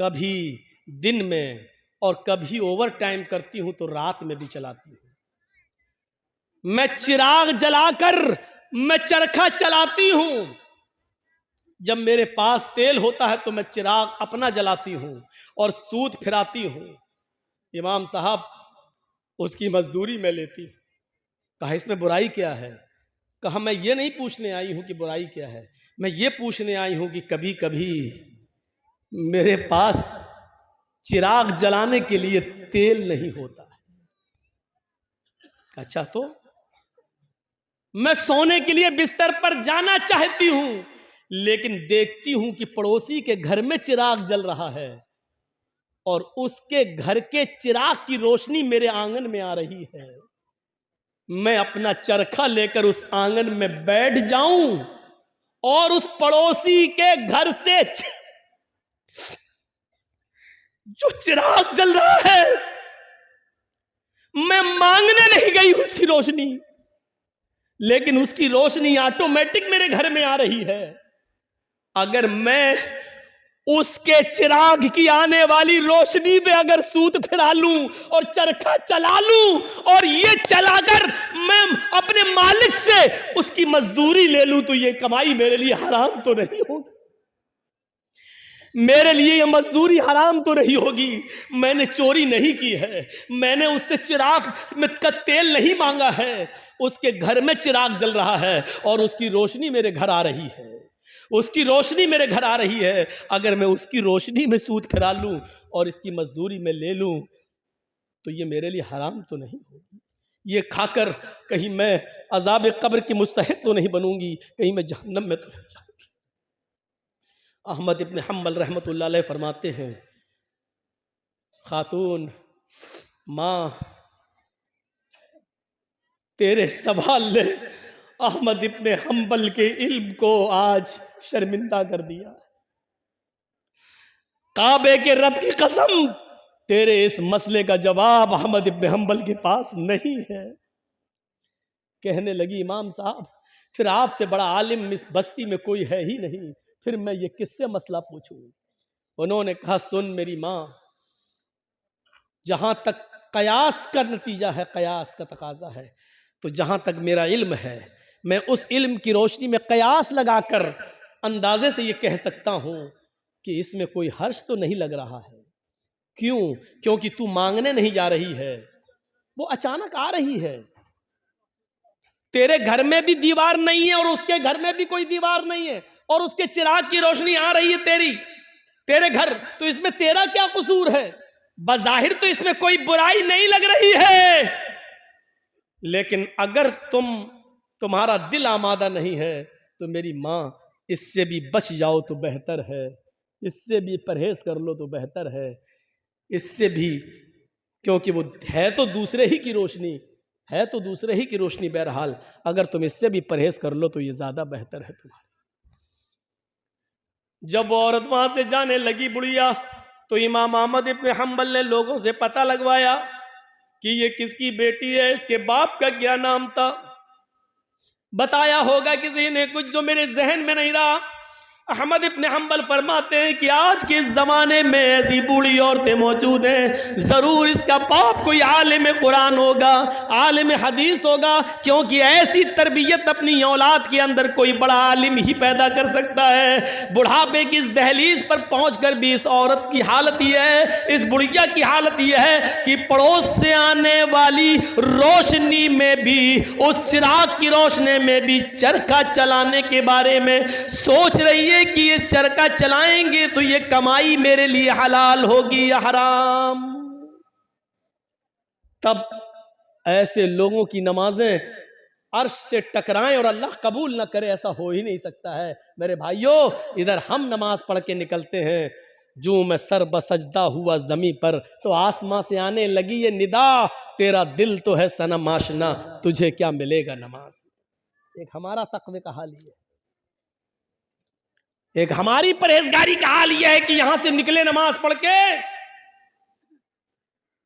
कभी दिन में और कभी ओवर टाइम करती हूँ तो रात में भी चलाती हूँ। मैं चिराग जलाकर मैं चरखा चलाती हूँ। जब मेरे पास तेल होता है तो मैं चिराग अपना जलाती हूँ और सूत फिराती हूँ। इमाम साहब उसकी मजदूरी में लेती। कहा इसमें बुराई क्या है? कहा मैं ये नहीं पूछने आई हूं कि बुराई क्या है, मैं ये पूछने आई हूं कि कभी कभी मेरे पास चिराग जलाने के लिए तेल नहीं होता। अच्छा तो मैं सोने के लिए बिस्तर पर जाना चाहती हूं, लेकिन देखती हूं कि पड़ोसी के घर में चिराग जल रहा है और उसके घर के चिराग की रोशनी मेरे आंगन में आ रही है। मैं अपना चरखा लेकर उस आंगन में बैठ जाऊं और उस पड़ोसी के घर से जो चिराग जल रहा है, मैं मांगने नहीं गई उसकी रोशनी, लेकिन उसकी रोशनी ऑटोमेटिक मेरे घर में आ रही है। अगर मैं उसके चिराग की आने वाली रोशनी में अगर सूत फिरा लूं और चरखा चला लूं और ये चलाकर मैं अपने मालिक से उसकी मजदूरी ले लूं, तो ये कमाई मेरे लिए हराम तो नहीं होगी? मेरे लिए ये मजदूरी हराम तो नहीं होगी? मैंने चोरी नहीं की है, मैंने उससे चिराग में का तेल नहीं मांगा है, उसके घर में चिराग जल रहा है और उसकी रोशनी मेरे घर आ रही है, उसकी रोशनी मेरे घर आ रही है। अगर मैं उसकी रोशनी में सूत फिरा लूं और इसकी मजदूरी में ले लूं तो ये मेरे लिए हराम तो नहीं होगी? ये खाकर कहीं मैं अजाब कब्र की मुस्तहिक तो नहीं बनूंगी, कहीं मैं जहन्नम में तो नहीं जाऊंगी? अहमद इब्न हम्बल रहमतुल्लाह अलैह फरमाते हैं, खातून माँ तेरे सवाल ने अहमद इब्न हम्बल के इल्म को आज शर्मिंदा कर दिया। काबे के रब की कसम, तेरे इस मसले का जवाब अहमद इब्न हम्बल के पास नहीं है। कहने लगी इमाम साहब फिर आपसे बड़ा आलिम इस बस्ती में कोई है ही नहीं, फिर मैं ये किससे मसला पूछूं? उन्होंने कहा सुन मेरी माँ, जहां तक कयास का नतीजा है, कयास का तकाजा है, तो जहां तक मेरा इल्म है मैं उस इल्म की रोशनी में कयास लगाकर अंदाजे से ये कह सकता हूं कि इसमें कोई हर्ष तो नहीं लग रहा है। क्यों? क्योंकि तू मांगने नहीं जा रही है, वो अचानक आ रही है। तेरे घर में भी दीवार नहीं है और उसके घर में भी कोई दीवार नहीं है और उसके चिराग की रोशनी आ रही है तेरे घर, तो इसमें तेरा क्या कसूर है? बज़ाहिर तो इसमें कोई बुराई नहीं लग रही है, लेकिन अगर तुम्हारा दिल आमादा नहीं है तो मेरी माँ इससे भी बच जाओ तो बेहतर है, इससे भी परहेज कर लो तो बेहतर है, इससे भी, क्योंकि वो है तो दूसरे ही की रोशनी, है तो दूसरे ही की रोशनी। बहरहाल अगर तुम इससे भी परहेज कर लो तो ये ज्यादा बेहतर है तुम्हारा। जब वो औरत वहां से जाने लगी बुढ़िया, तो इमाम अहमद इब्न हम्बल ने लोगों से पता लगवाया कि ये किसकी बेटी है, इसके बाप का क्या नाम था। बताया होगा किसी ने कुछ जो मेरे जहन में नहीं रहा। अहमद इब्न हम्बल फरमाते हैं कि आज के ज़माने में ऐसी बूढ़ी औरतें मौजूद हैं, ज़रूर इसका बाप कोई आलिम कुरान होगा, आलिम हदीस होगा, क्योंकि ऐसी तरबियत अपनी औलाद के अंदर कोई बड़ा आलिम ही पैदा कर सकता है। बुढ़ापे की इस दहलीज पर पहुंचकर भी इस औरत की हालत यह है, इस बुढ़िया की हालत यह है कि पड़ोस से आने वाली रोशनी में भी, उस चिराग की रोशनी में भी चरखा चलाने के बारे में सोच रही है कि ये चरखा चलाएंगे तो ये कमाई मेरे लिए हलाल होगी या हराम। तब ऐसे लोगों की नमाजें अर्श से टकराएं और अल्लाह कबूल ना करे, ऐसा हो ही नहीं सकता है। मेरे भाइयों, इधर हम नमाज पढ़ के निकलते हैं, जो मैं सर बसजदा हुआ जमी पर, तो आसमां से आने लगी ये निदा, तेरा दिल तो है सनम आशना, तुझे क्या मिलेगा नमाज। एक हमारा तकवे का हाल ये है, एक हमारी परहेजगारी का हाल यह है कि यहां से निकले नमाज पढ़ के,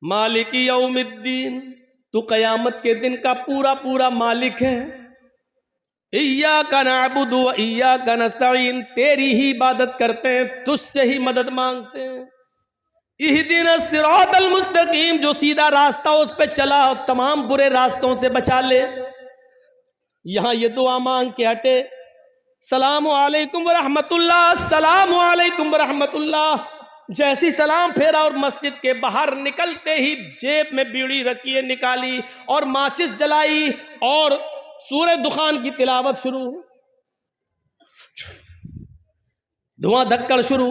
मालिकी यौमिद्दीन, तू कयामत के दिन का पूरा पूरा मालिक है। इय्याका नअबुदु व इय्याका नस्तईन, तेरी ही इबादत करते हैं, तुझसे ही मदद मांगते हैं। इहदिना सिरातल मुस्तकीम, जो सीधा रास्ता उस पे चला, तमाम बुरे रास्तों से बचा ले। यहां ये दुआ मांग के हटे, सलामु अलैकुम व रहमतुल्लाह, सलामु अलैकुम व रहमतुल्लाह। जैसी सलाम फेरा और मस्जिद के बाहर निकलते ही जेब में बीड़ी रखी है, निकाली और माचिस जलाई और सूरह दुखान की तिलावत शुरू, धुआं धक्कड़ शुरू।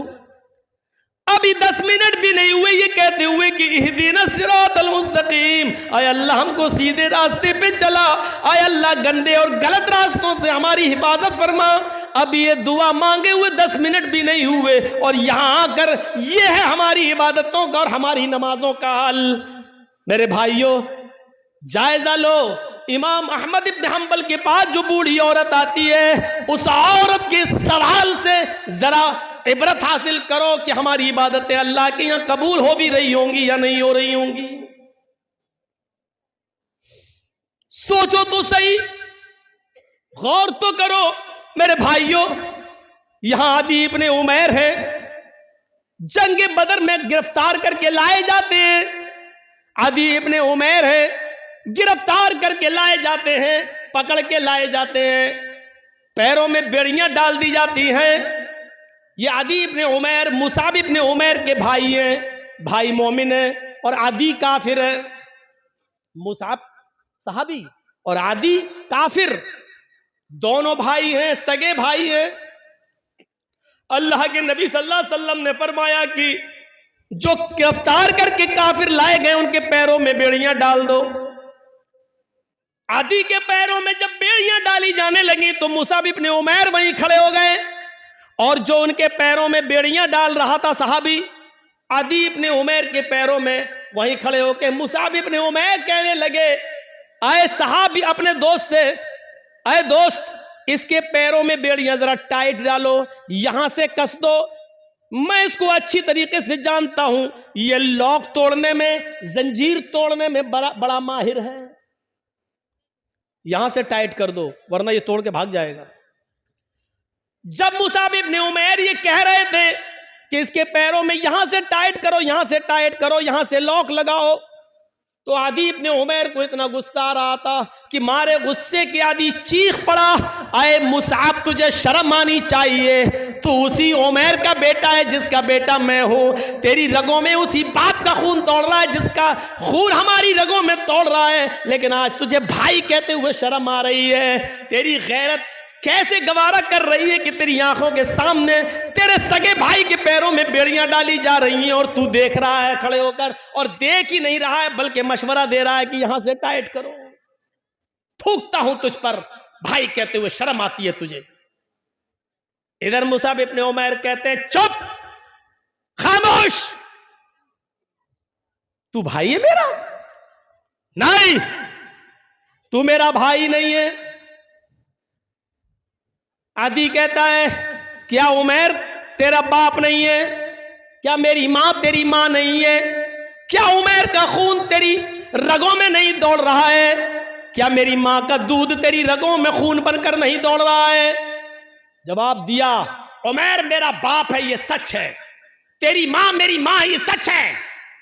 अभी 10 मिनट भी नहीं हुए ये कहते हुए कि इहदीना सिरातल मुस्तकीम, आय अल्लाह हमको सीधे रास्ते पे चला, आय अल्लाह गंदे और गलत रास्तों से हमारी हिफाजत फरमा। अब ये दुआ मांगे हुए 10 मिनट भी नहीं हुए और यहां आकर ये है हमारी इबादतों का और हमारी नमाजों का हाल। मेरे भाइयों, जायजा लो, इमाम अहमद इब्न हंबल के पास जो बूढ़ी औरत आती है, उस औरत के सवाल से जरा इबरत हासिल करो कि हमारी इबादतें अल्लाह के यहां कबूल हो भी रही होंगी या नहीं हो रही होंगी। सोचो तो सही, गौर तो करो। मेरे भाइयों, यहां आदि इब्ने उमैर है, जंग बदर में गिरफ्तार करके लाए जाते हैं। आदि इब्ने उमैर है, गिरफ्तार करके लाए जाते हैं, पकड़ के लाए जाते हैं, पैरों में बेड़ियां डाल दी जाती हैं। ये आदि इब्ने उमैर मुसाब इब्ने उमैर के भाई हैं, भाई मोमिन है और आदि काफिर है। मुसाब सहाबी और आदि काफिर, दोनों भाई हैं, सगे भाई हैं। अल्लाह के नबी सल्लल्लाहु अलैहि वसल्लम ने फरमाया कि जो गिरफ्तार करके काफिर लाए गए उनके पैरों में बेड़ियां डाल दो। आदि के पैरों में जब बेड़ियां डाली जाने लगी तो मुसाब इब्ने उमैर वहीं खड़े हो गए और जो उनके पैरों में बेड़ियां डाल रहा था सहाबी, आदि इब्ने उमैर के पैरों में वहीं खड़े होकर मुसाब इब्ने उमैर कहने लगे, आए सहाबी अपने दोस्त से, आए दोस्त इसके पैरों में बेड़ियां जरा टाइट डालो, यहां से कस दो, मैं इसको अच्छी तरीके से जानता हूं, ये लॉक तोड़ने में, जंजीर तोड़ने में बड़ा माहिर है, यहां से टाइट कर दो वरना ये तोड़ के भाग जाएगा। जब मुसाब इब्ने उमैर ये कह रहे थे कि इसके पैरों में यहां से टाइट करो, यहां से टाइट करो, यहां से लॉक लगाओ, तो आदि इब्ने उमैर को इतना गुस्सा आ रहा था कि मारे गुस्से के आदि चीख पड़ा, आए मुसाब तुझे शर्म आनी चाहिए, तू उसी उमैर का बेटा है जिसका बेटा मैं हूं, तेरी रगों में उसी बाप का खून दौड़ रहा है जिसका खून हमारी रगों में दौड़ रहा है, लेकिन आज तुझे भाई कहते हुए शर्म आ रही है। तेरी गैरत कैसे गवारा कर रही है कि तेरी आंखों के सामने तेरे सगे भाई के पैरों में बेड़ियां डाली जा रही हैं और तू देख रहा है खड़े होकर, और देख ही नहीं रहा है बल्कि मशवरा दे रहा है कि यहां से टाइट करो। थूकता हूं तुझ पर, भाई कहते हुए शर्म आती है तुझे। इधर मुसाब इब्ने उमैर कहते हैं, चुप, खामोश, तू भाई है मेरा? नहीं, तू मेरा भाई नहीं है। आदि कहता है, क्या उमैर तेरा बाप नहीं है? क्या मेरी मां तेरी मां नहीं है? क्या उमैर का खून तेरी रगों में नहीं दौड़ रहा है? क्या मेरी मां का दूध तेरी रगों में खून बनकर नहीं दौड़ रहा है? जवाब दिया, उमैर मेरा बाप है, ये सच है, तेरी मां मेरी मां है, ये सच है,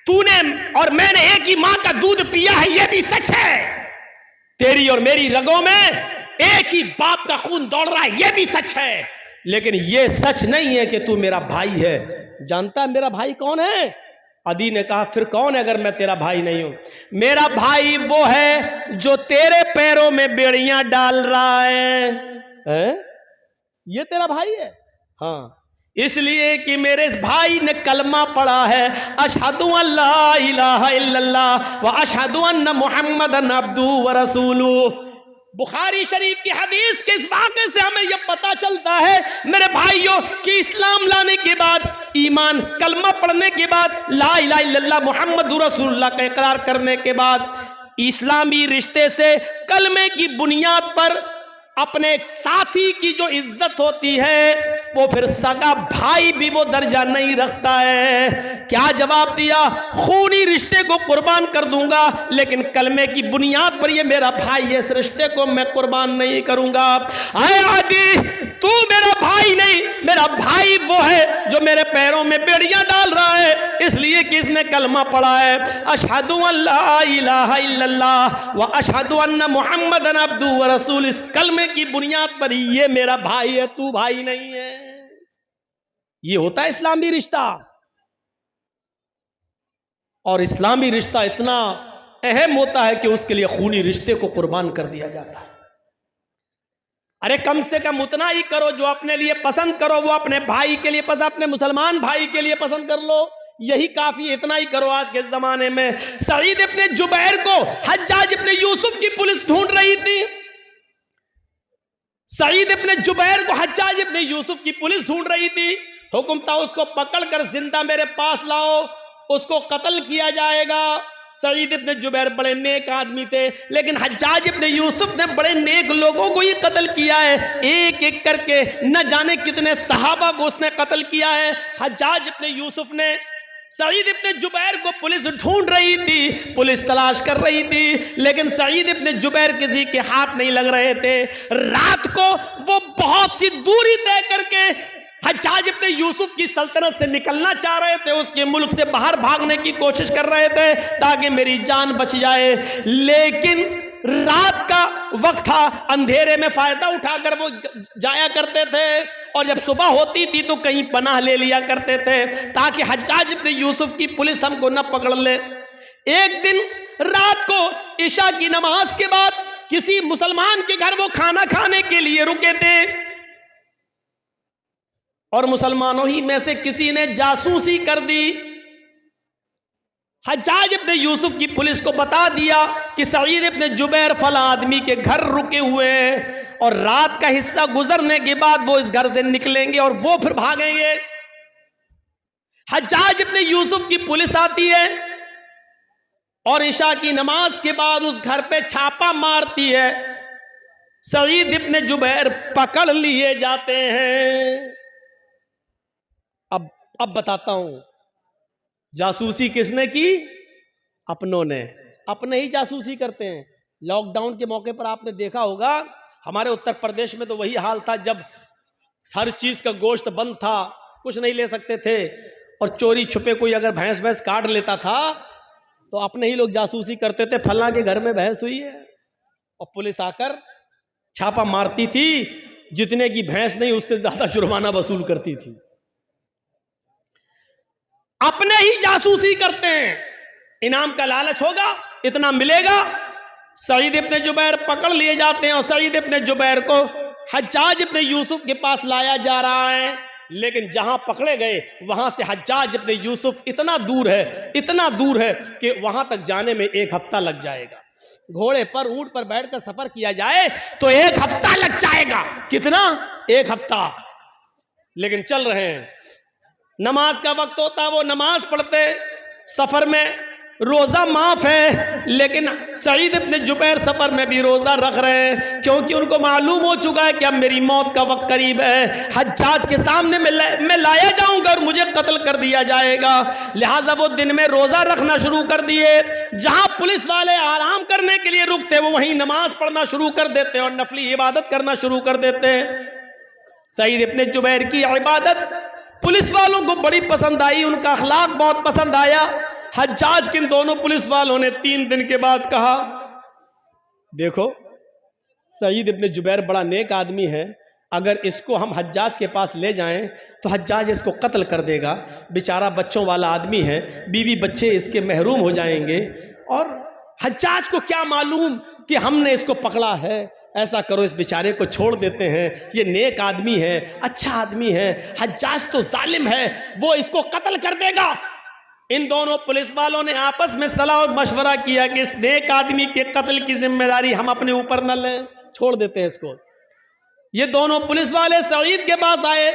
तूने और मैंने एक ही मां का दूध पिया है, ये भी सच है, तेरी और मेरी रगों में एक ही बाप का खून दौड़ रहा है, यह भी सच है, लेकिन यह सच नहीं है कि तू मेरा भाई है। जानता है मेरा भाई कौन है? आदि ने कहा, फिर कौन है अगर मैं तेरा भाई नहीं हूं? मेरा भाई वो है जो तेरे पैरों में बेड़ियां डाल रहा है? ये तेरा भाई है? हाँ, इसलिए कि मेरे भाई ने कलमा पढ़ा है, अशहदु अल्ला इलाहा इल्लल्लाह व अशहदु अन्ना मुहम्मदन अब्दुहु व रसूलुहु। बुखारी शरीफ की हदीस के इस वाक़े से हमें यह पता चलता है मेरे भाइयों कि इस्लाम लाने के बाद, ईमान कलमा पढ़ने के बाद, ला इलाहा इल्लल्लाह मुहम्मदुर रसूलुल्लाह का इकरार करने के बाद, इस्लामी रिश्ते से कलमे की बुनियाद पर अपने एक साथी की जो इज्जत होती है वो फिर सगा भाई भी वो दर्जा नहीं रखता है। क्या जवाब दिया? खूनी रिश्ते को कुर्बान कर दूंगा, लेकिन कलमे की बुनियाद पर ये मेरा भाई है, इस रिश्ते को मैं कुर्बान नहीं करूंगा। आए आदि, तू मेरा भाई नहीं, मेरा भाई वो है जो मेरे पैरों में बेड़ियां डाल रहा है, इसलिए कि इसने कलमा पढ़ा है, अशहदु अल्ला इलाहा इल्लल्लाह व अशहदु अन्ना मुहम्मदन अब्दुहु व रसूल। इस कलमे की बुनियाद पर ये मेरा भाई है, तू भाई नहीं है। ये होता है इस्लामी रिश्ता। और इस्लामी रिश्ता इतना अहम होता है कि उसके लिए खूनी रिश्ते को कुर्बान कर दिया जाता है। अरे कम से कम उतना ही करो जो अपने लिए पसंद करो, वो अपने भाई के लिए पसंद, अपने मुसलमान भाई के लिए पसंद कर लो, यही काफी। इतना ही करो। आज के जमाने में सईद इब्ने जुबैर को हज्जाज इब्ने यूसुफ की पुलिस ढूंढ रही थी। सईद इब्ने जुबैर को हज्जाज इब्ने यूसुफ की पुलिस ढूंढ रही थी। हुक्म था उसको पकड़कर जिंदा मेरे पास लाओ, उसको कत्ल किया जाएगा। सईद इब्ने जुबैर बड़े नेक आदमी थे, लेकिन हज्जाज इब्ने यूसुफ ने बड़े नेक लोगों को ही कत्ल किया है। एक एक करके न जाने कितने सहाबा को उसने कत्ल किया है। हज्जाज इब्ने यूसुफ ने सईद इब्ने जुबैर को पुलिस ढूंढ रही थी, पुलिस तलाश कर रही थी, लेकिन सईद इब्ने जुबैर किसी के हाथ नहीं लग रहे थे। रात को वो बहुत सी दूरी तय करके हज्जाज इब्ने यूसुफ की सल्तनत से निकलना चाह रहे थे, उसके मुल्क से बाहर भागने की कोशिश कर रहे थे ताकि मेरी जान बच जाए। लेकिन रात का वक्त था, अंधेरे में फायदा उठाकर वो जाया करते थे, और जब सुबह होती थी तो कहीं पनाह ले लिया करते थे ताकि हज्जाज इब्ने यूसुफ की पुलिस हमको न पकड़ ले। एक दिन रात को इशा की नमाज के बाद किसी मुसलमान के घर वो खाना खाने के लिए रुके थे, और मुसलमानों ही में से किसी ने जासूसी कर दी। हज्जाज इब्ने यूसुफ की पुलिस को बता दिया कि सईद इब्ने जुबैर फला आदमी के घर रुके हुए हैं, और रात का हिस्सा गुजरने के बाद वो इस घर से निकलेंगे और वो फिर भागेंगे। हज्जाज इब्ने यूसुफ की पुलिस आती है और इशा की नमाज के बाद उस घर पे छापा मारती है। सईद इब्ने जुबैर पकड़ लिए जाते हैं। अब बताता हूं, जासूसी किसने की? अपनों ने। अपने ही जासूसी करते हैं। लॉकडाउन के मौके पर आपने देखा होगा, हमारे उत्तर प्रदेश में तो वही हाल था, जब हर चीज का गोश्त बंद था, कुछ नहीं ले सकते थे, और चोरी छुपे कोई अगर भैंस काट लेता था तो अपने ही लोग जासूसी करते थे, फलां के घर में भैंस हुई है, और पुलिस आकर छापा मारती थी। जितने की भैंस नहीं उससे ज्यादा जुर्माना वसूल करती थी। अपने ही जासूसी करते हैं। इनाम का लालच होगा, इतना मिलेगा। सईद इब्ने जुबैर पकड़ लिए जाते हैं और सईद इब्ने जुबैर को हज्जाज इब्ने यूसुफ के पास लाया जा रहा है। लेकिन जहां पकड़े गए वहां से हज्जाज इब्ने यूसुफ इतना दूर है कि वहां तक जाने में 1 हफ्ता लग जाएगा। घोड़े पर, ऊंट पर बैठकर सफर किया जाए तो 1 हफ्ता लग जाएगा। कितना? 1 हफ्ता। लेकिन चल रहे हैं। नमाज का वक्त होता, वो नमाज पढ़ते। सफर में रोजा माफ है, लेकिन सईद इब्ने जुबैर सफर में भी रोजा रख रहे हैं, क्योंकि उनको मालूम हो चुका है कि अब मेरी मौत का वक्त करीब है। हज्जाज के सामने मैं लाया जाऊंगा और मुझे कत्ल कर दिया जाएगा। लिहाजा वो दिन में रोजा रखना शुरू कर दिए। जहां पुलिस वाले आराम करने के लिए रुकते, वो वहीं नमाज पढ़ना शुरू कर देते और नफली इबादत करना शुरू कर देते। सईद इब्ने जुबैर की इबादत पुलिस वालों को बड़ी पसंद आई, उनका अखलाक बहुत पसंद आया। हज्जाज किन दोनों पुलिस वालों ने 3 दिन के बाद कहा, देखो सईद इब्ने जुबैर बड़ा नेक आदमी है, अगर इसको हम हज्जाज के पास ले जाएं तो हज्जाज इसको कत्ल कर देगा। बेचारा बच्चों वाला आदमी है, बीवी बच्चे इसके महरूम हो जाएंगे, और हज्जाज को क्या मालूम कि हमने इसको पकड़ा है। ऐसा करो, इस बेचारे को छोड़ देते हैं, ये नेक आदमी है, अच्छा आदमी है, हज्जाज तो जालिम है, वो इसको कत्ल कर देगा। इन दोनों पुलिस वालों ने आपस में सलाह और मशवरा किया कि इस नेक आदमी के कत्ल की जिम्मेदारी हम अपने ऊपर न लें, छोड़ देते हैं इसको। ये दोनों पुलिस वाले सईद के पास आए,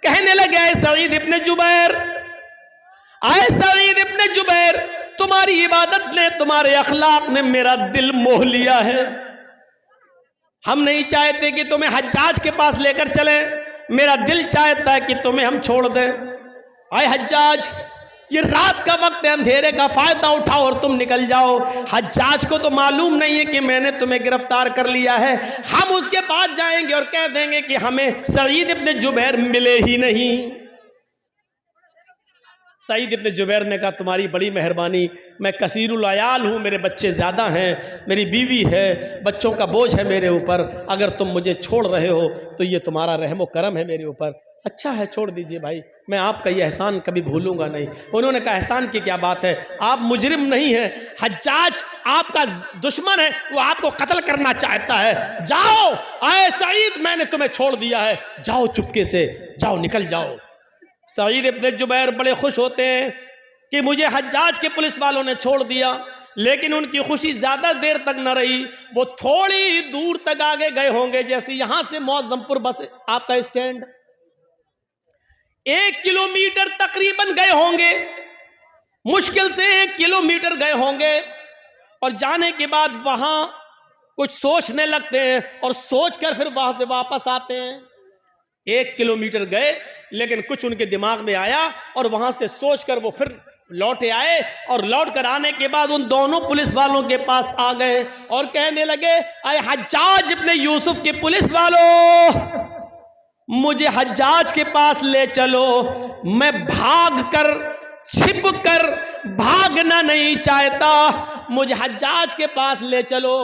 कहने लगे, आए सईद इब्ने जुबैर, आए सईद इब्ने जुबैर, तुम्हारी इबादत ने, तुम्हारे अखलाक ने मेरा दिल मोह लिया है। हम नहीं चाहते कि तुम्हें हज्जाज के पास लेकर चले, मेरा दिल चाहता है कि तुम्हें हम छोड़ दें। आए हज्जाज, ये रात का वक्त है, अंधेरे का फायदा उठाओ और तुम निकल जाओ। हज्जाज को तो मालूम नहीं है कि मैंने तुम्हें गिरफ्तार कर लिया है। हम उसके पास जाएंगे और कह देंगे कि हमें सईद इब्न जुबैर मिले ही नहीं। सईद इब्न जुबैर ने कहा तुम्हारी बड़ी मेहरबानी, मैं कसीरुल अयाल हूँ, मेरे बच्चे ज़्यादा हैं, मेरी बीवी है, बच्चों का बोझ है मेरे ऊपर, अगर तुम मुझे छोड़ रहे हो तो ये तुम्हारा रहमो करम है मेरे ऊपर। अच्छा है, छोड़ दीजिए भाई, मैं आपका ये एहसान कभी भूलूंगा नहीं। उन्होंने कहा एहसान की क्या बात है, आप मुजरिम नहीं हैं, हज्जाज आपका दुश्मन है, वो आपको कत्ल करना चाहता है। जाओ आए सईद, मैंने तुम्हें छोड़ दिया है, जाओ चुपके से जाओ, निकल जाओ। सईद इब्न जुबैर बड़े खुश होते हैं कि मुझे हज्जाज के पुलिस वालों ने छोड़ दिया, लेकिन उनकी खुशी ज्यादा देर तक न रही। वो थोड़ी दूर तक आगे गए होंगे, जैसे यहां से मौजमपुर बस आपका स्टैंड 1 किलोमीटर तकरीबन गए होंगे, मुश्किल से 1 किलोमीटर गए होंगे। और जाने के बाद वहां कुछ सोचने लगते हैं और सोचकर फिर वहां से वापस आते हैं। 1 किलोमीटर गए, लेकिन कुछ उनके दिमाग में आया और वहां से सोचकर वो फिर लौटे आए। और लौट कर आने के बाद उन दोनों पुलिस वालों के पास आ गए और कहने लगे, अरे हज्जाज इब्न यूसुफ के पुलिस वालों, मुझे हज्जाज के पास ले चलो, मैं भाग कर छिप कर भागना नहीं चाहता, मुझे हज्जाज के पास ले चलो।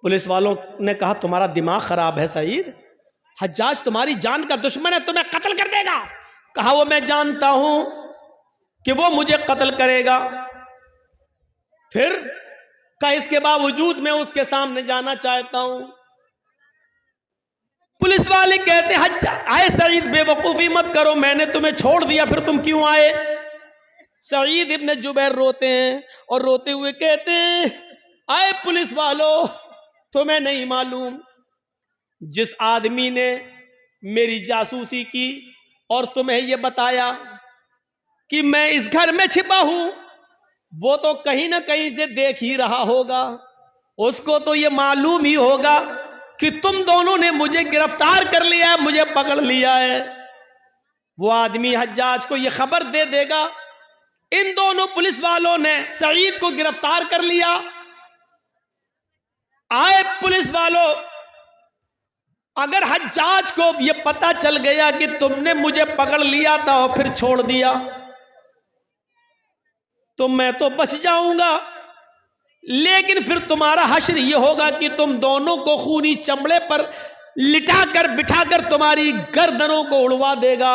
पुलिस वालों ने कहा तुम्हारा दिमाग खराब है सईद, हज्जाज तुम्हारी जान का दुश्मन है, तुम्हें कत्ल कर देगा। कहा वो मैं जानता हूं कि वो मुझे कत्ल करेगा, फिर का इसके बावजूद मैं उसके सामने जाना चाहता हूं। पुलिस वाले कहते हज्जाज, आए सईद बेवकूफी मत करो, मैंने तुम्हें छोड़ दिया, फिर तुम क्यों आए। सईद इब्न जुबैर रोते हैं और रोते हुए कहते हैं, आए पुलिस वालों, तुम्हें नहीं मालूम जिस आदमी ने मेरी जासूसी की और तुम्हें यह बताया कि मैं इस घर में छिपा हूं, वो तो कहीं ना कहीं से देख ही रहा होगा, उसको तो यह मालूम ही होगा कि तुम दोनों ने मुझे गिरफ्तार कर लिया है, मुझे पकड़ लिया है। वो आदमी हज्जाज को यह खबर दे देगा इन दोनों पुलिस वालों ने सईद को गिरफ्तार कर लिया। आए पुलिस वालों, अगर हज्जाज को यह पता चल गया कि तुमने मुझे पकड़ लिया था और फिर छोड़ दिया, तो मैं तो बच जाऊंगा, लेकिन फिर तुम्हारा हश्र यह होगा कि तुम दोनों को खूनी चमड़े पर लिटाकर बिठाकर तुम्हारी गर्दनों को उड़वा देगा।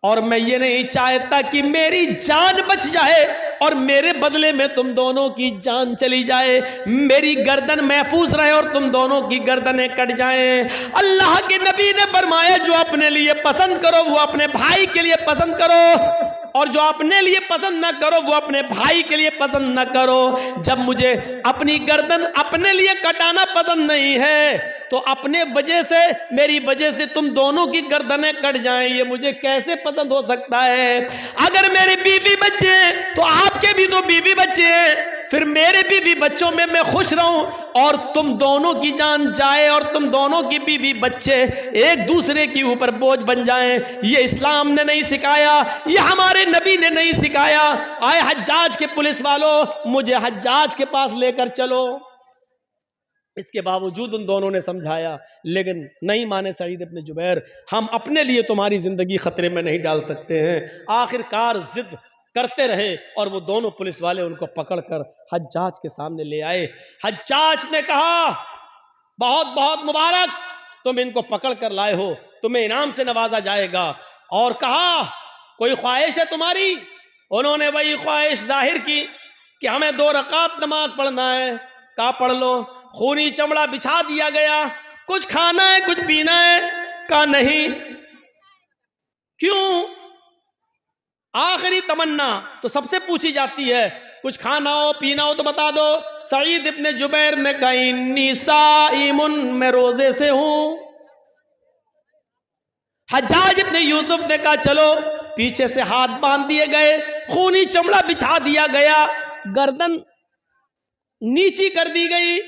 और मैं ये नहीं चाहता कि मेरी जान बच जाए और मेरे बदले में तुम दोनों की जान चली जाए, मेरी गर्दन महफूज रहे और तुम दोनों की गर्दनें कट जाएं। अल्लाह के नबी ने फरमाया, जो अपने लिए पसंद करो वो अपने भाई के लिए पसंद करो, और जो अपने लिए पसंद न करो वो अपने भाई के लिए पसंद न करो। जब मुझे अपनी गर्दन अपने लिए कटाना पसंद नहीं है, तो अपने वजह से, मेरी वजह से तुम दोनों की गर्दनें कट जाएं, ये मुझे कैसे पसंद हो सकता है। अगर मेरे बीवी बच्चे हैं तो आपके भी तो बीवी बच्चे हैं, फिर मेरे बीवी बच्चों में मैं खुश रहूं और तुम दोनों की जान जाए और तुम दोनों की बीवी बच्चे एक दूसरे के ऊपर बोझ बन जाएं, ये इस्लाम ने नहीं सिखाया, ये हमारे नबी ने नहीं सिखाया। आए हज्जाज के पुलिस वालों, मुझे हज्जाज के पास लेकर चलो। इसके बावजूद उन दोनों ने समझाया, लेकिन नहीं माने सईद इब्न जुबैर, हम अपने लिए तुम्हारी जिंदगी खतरे में नहीं डाल सकते हैं। आखिरकार जिद करते रहे और वो दोनों पुलिस वाले उनको पकड़कर हज्जाज के सामने ले आए। हज्जाज ने कहा, बहुत बहुत मुबारक, तुम इनको पकड़ कर लाए हो, तुम्हें इनाम से नवाजा जाएगा। और कहा, कोई ख्वाहिश है तुम्हारी? उन्होंने वही ख्वाहिश जाहिर की कि हमें 2 रकात नमाज पढ़ना है। कहा पढ़ लो। खूनी चमड़ा बिछा दिया गया। कुछ खाना है, कुछ पीना है? कहा नहीं। क्यों? आखिरी तमन्ना तो सबसे पूछी जाती है, कुछ खाना हो पीना हो तो बता दो। सईद इब्न जुबैर ने कहा, इन्नी साइमुन, मैं रोजे से हूं। हज्जाज इब्न यूसुफ ने कहा, चलो। पीछे से हाथ बांध दिए गए, खूनी चमड़ा बिछा दिया गया, गर्दन नीची कर दी गई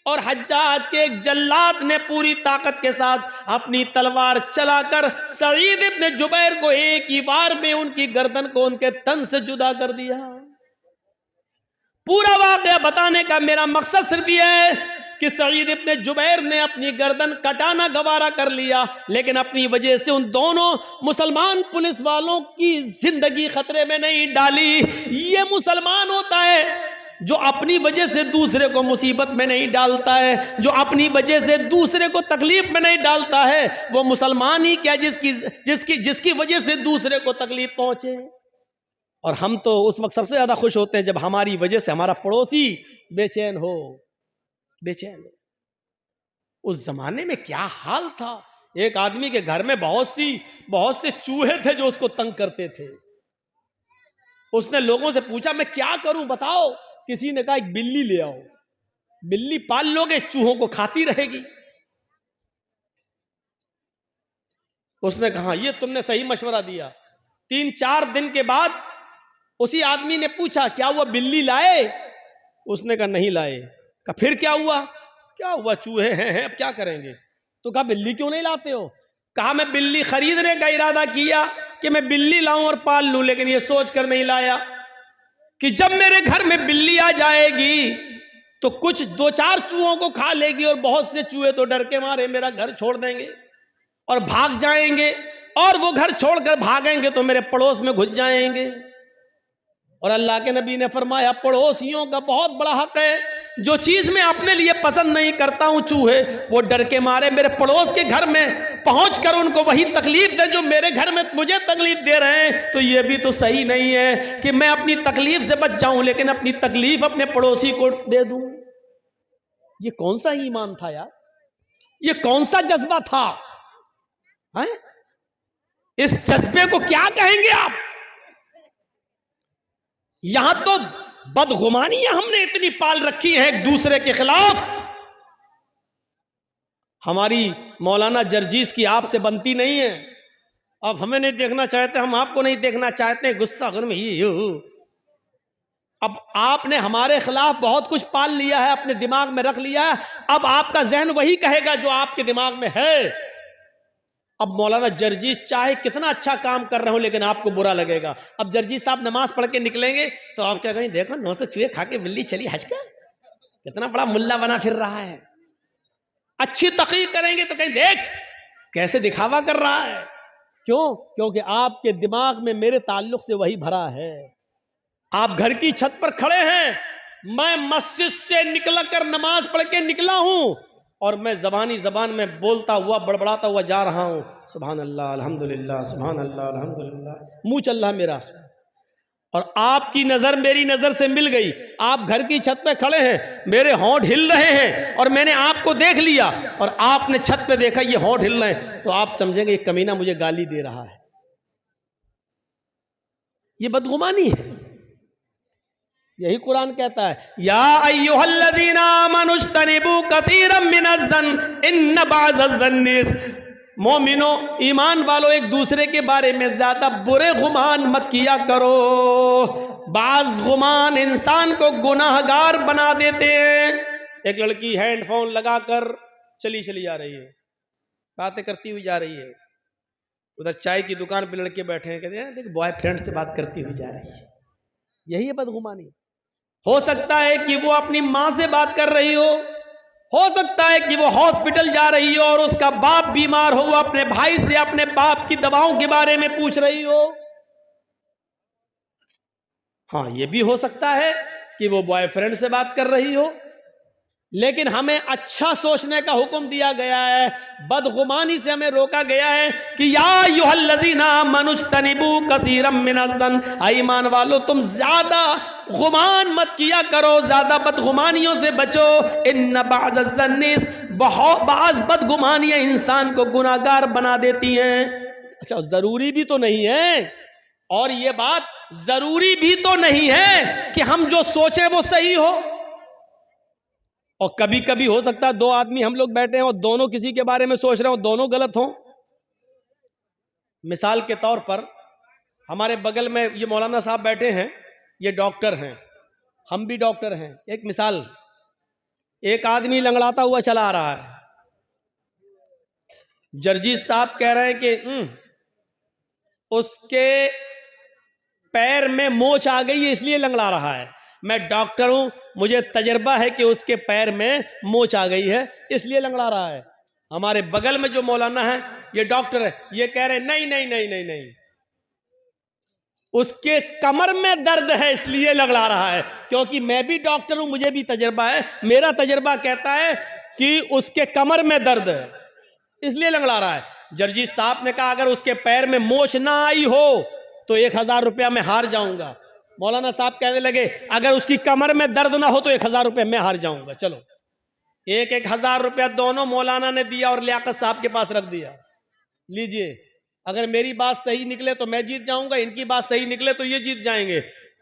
और हज्जाज के एक जल्लाद ने पूरी ताकत के साथ अपनी तलवार चलाकर सईद इब्न जुबैर को एक ही बार में उनकी गर्दन को उनके तन से जुदा कर दिया। पूरा वाकया बताने का मेरा मकसद सिर्फ यह है कि सईद इब्न जुबैर ने अपनी गर्दन कटाना गवारा कर लिया, लेकिन अपनी वजह से उन दोनों मुसलमान पुलिस वालों की जिंदगी खतरे में नहीं डाली। ये मुसलमान होता है जो अपनी वजह से दूसरे को मुसीबत में नहीं डालता है, जो अपनी वजह से दूसरे को तकलीफ में नहीं डालता है। वो मुसलमान ही क्या जिसकी वजह से दूसरे को तकलीफ पहुंचे। और हम तो उस वक्त सबसे ज्यादा खुश होते हैं जब हमारी वजह से हमारा पड़ोसी बेचैन हो। उस जमाने में क्या हाल था, एक आदमी के घर में बहुत से चूहे थे जो उसको तंग करते थे। उसने लोगों से पूछा मैं क्या करूं बताओ। किसी ने कहा एक बिल्ली ले आओ, बिल्ली पाल लोगे चूहों को खाती रहेगी। उसने कहा ये तुमने सही मशवरा दिया। 3-4 दिन के बाद उसी आदमी ने पूछा क्या हुआ बिल्ली लाए? उसने कहा नहीं लाए। कहा फिर क्या हुआ? चूहे हैं अब क्या करेंगे? तो कहा बिल्ली क्यों नहीं लाते हो? कहा मैं बिल्ली खरीदने का इरादा किया कि मैं बिल्ली लाऊं और पाल लूं, लेकिन ये सोच कर नहीं लाया कि जब मेरे घर में बिल्ली आ जाएगी तो कुछ 2-4 चूहों को खा लेगी और बहुत से चूहे तो डर के मारे मेरा घर छोड़ देंगे और भाग जाएंगे, और वो घर छोड़कर भागेंगे तो मेरे पड़ोस में घुस जाएंगे। और अल्लाह के नबी ने फरमाया पड़ोसियों का बहुत बड़ा हक है। जो चीज मैं अपने लिए पसंद नहीं करता हूं चूहे वो डर के मारे मेरे पड़ोस के घर में पहुंचकर उनको वही तकलीफ दे जो मेरे घर में मुझे तकलीफ दे रहे हैं। तो ये भी तो सही नहीं है कि मैं अपनी तकलीफ से बच जाऊं लेकिन अपनी तकलीफ अपने पड़ोसी को दे दूं। ये कौन सा ईमान था यार, ये कौन सा जज्बा था है? इस जज्बे को क्या कहेंगे आप? यहां तो बदगुमानियां हमने इतनी पाल रखी है एक दूसरे के खिलाफ। हमारी मौलाना जर्जीस की आपसे बनती नहीं है। अब हमें नहीं देखना चाहते, हम आपको नहीं देखना चाहते, गुस्सा घर में ही हो। अब आपने हमारे खिलाफ बहुत कुछ पाल लिया है, अपने दिमाग में रख लिया है। अब आपका जहन वही कहेगा जो आपके दिमाग में है। अब मौलाना जर्जीस चाहे कितना अच्छा काम कर रहे हो लेकिन आपको बुरा लगेगा। अब जर्जीस साहब नमाज पढ़ के निकलेंगे तो आप क्या कहेंगे, देखो 9 चूहे खा के बिल्ली चली हज का, कितना बड़ा मुल्ला बना फिर रहा है। अच्छी तकरीर करेंगे तो कहीं देख कैसे दिखावा कर रहा है। क्यों? क्योंकि आपके दिमाग में मेरे ताल्लुक से वही भरा है। आप घर की छत पर खड़े हैं, मैं मस्जिद से निकल कर नमाज पढ़ के निकला हूं और मैं जबान में बोलता हुआ बड़बड़ाता हुआ जा रहा हूं, सुभान अल्लाह अल्हम्दुलिल्लाह, सुभान अल्लाह अल्हम्दुलिल्लाह, मुंह चल रहा मेरा। और आपकी नजर मेरी नजर से मिल गई, आप घर की छत पे खड़े हैं, मेरे होंठ हिल रहे हैं और मैंने आपको देख लिया और आपने छत पे देखा ये होंठ हिल रहे हैं, तो आप समझेंगे ये कमीना मुझे गाली दे रहा है। ये बदगुमानी है। यही कुरान कहता है या अय्युहल्लज़ीना आमनुज्तनिबू कसीरम मिनज़्ज़न इन्न बअज़ मोमिनो ईमान वालों एक दूसरे के बारे में ज्यादा बुरे गुमान मत किया करो। बाज गुमान इंसान को गुनाहगार बना देते हैं। एक लड़की हेडफोन लगाकर चली जा रही है, बातें करती हुई जा रही है, उधर चाय की दुकान पे लड़के बैठे हैं, कहते हैं देख बॉयफ्रेंड से बात करती हुई जा रही है। यही है बदगुमानी। हो सकता है कि वो अपनी माँ से बात कर रही हो सकता है कि वो हॉस्पिटल जा रही हो और उसका बाप बीमार हो, वो अपने भाई से अपने बाप की दवाओं के बारे में पूछ रही हो। हाँ, ये भी हो सकता है कि वो बॉयफ्रेंड से बात कर रही हो। लेकिन हमें अच्छा सोचने का हुक्म दिया गया है, बदगुमानी से हमें रोका गया है कि या अय्युहल्लज़ीना आमनुज्तनिबू कसीरम मिनज़्ज़न, ईमान वालों तुम ज्यादा गुमान मत किया करो, ज्यादा बदगुमानियों से बचो। इन्न बअज़ बाज़ बदगुमानियां इंसान को गुनाहगार बना देती हैं। अच्छा, जरूरी भी तो नहीं है, और ये बात जरूरी भी तो नहीं है कि हम जो सोचें वो सही हो। और कभी कभी हो सकता है 2 आदमी हम लोग बैठे हैं और दोनों किसी के बारे में सोच रहे हो, दोनों गलत हों। मिसाल के तौर पर हमारे बगल में ये मौलाना साहब बैठे हैं, ये डॉक्टर हैं, हम भी डॉक्टर हैं। एक मिसाल एक आदमी लंगड़ाता हुआ चला आ रहा है। जर्जी साहब कह रहे हैं कि उसके पैर में मोच आ गई है इसलिए लंगड़ा रहा है। मैं डॉक्टर हूं, मुझे तजर्बा है कि उसके पैर में मोच आ गई है इसलिए लंगड़ा रहा है। हमारे बगल में जो मौलाना है, ये डॉक्टर है, ये कह रहे हैं नहीं नहीं नहीं नहीं नहीं, उसके कमर में दर्द है इसलिए लंगड़ा रहा है। क्योंकि मैं भी डॉक्टर हूं, मुझे भी तजर्बा है, मेरा तजर्बा कहता है कि उसके कमर में दर्द है इसलिए लंगड़ा रहा है। जर्जी साहब ने कहा अगर उसके पैर में मोच ना आई हो तो 1000 रुपया मैं हार जाऊंगा। मौलाना साहब कहने लगे अगर उसकी कमर में दर्द ना हो तो 1000 रुपया मैं हार जाऊंगा। चलो 1000 रुपया दोनों मौलाना ने दिया और लियाकत साहब के पास रख दिया। लीजिए, अगर मेरी बात सही निकले तो मैं जीत जाऊंगा, इनकी बात सही निकले तो ये जीत जाएंगे।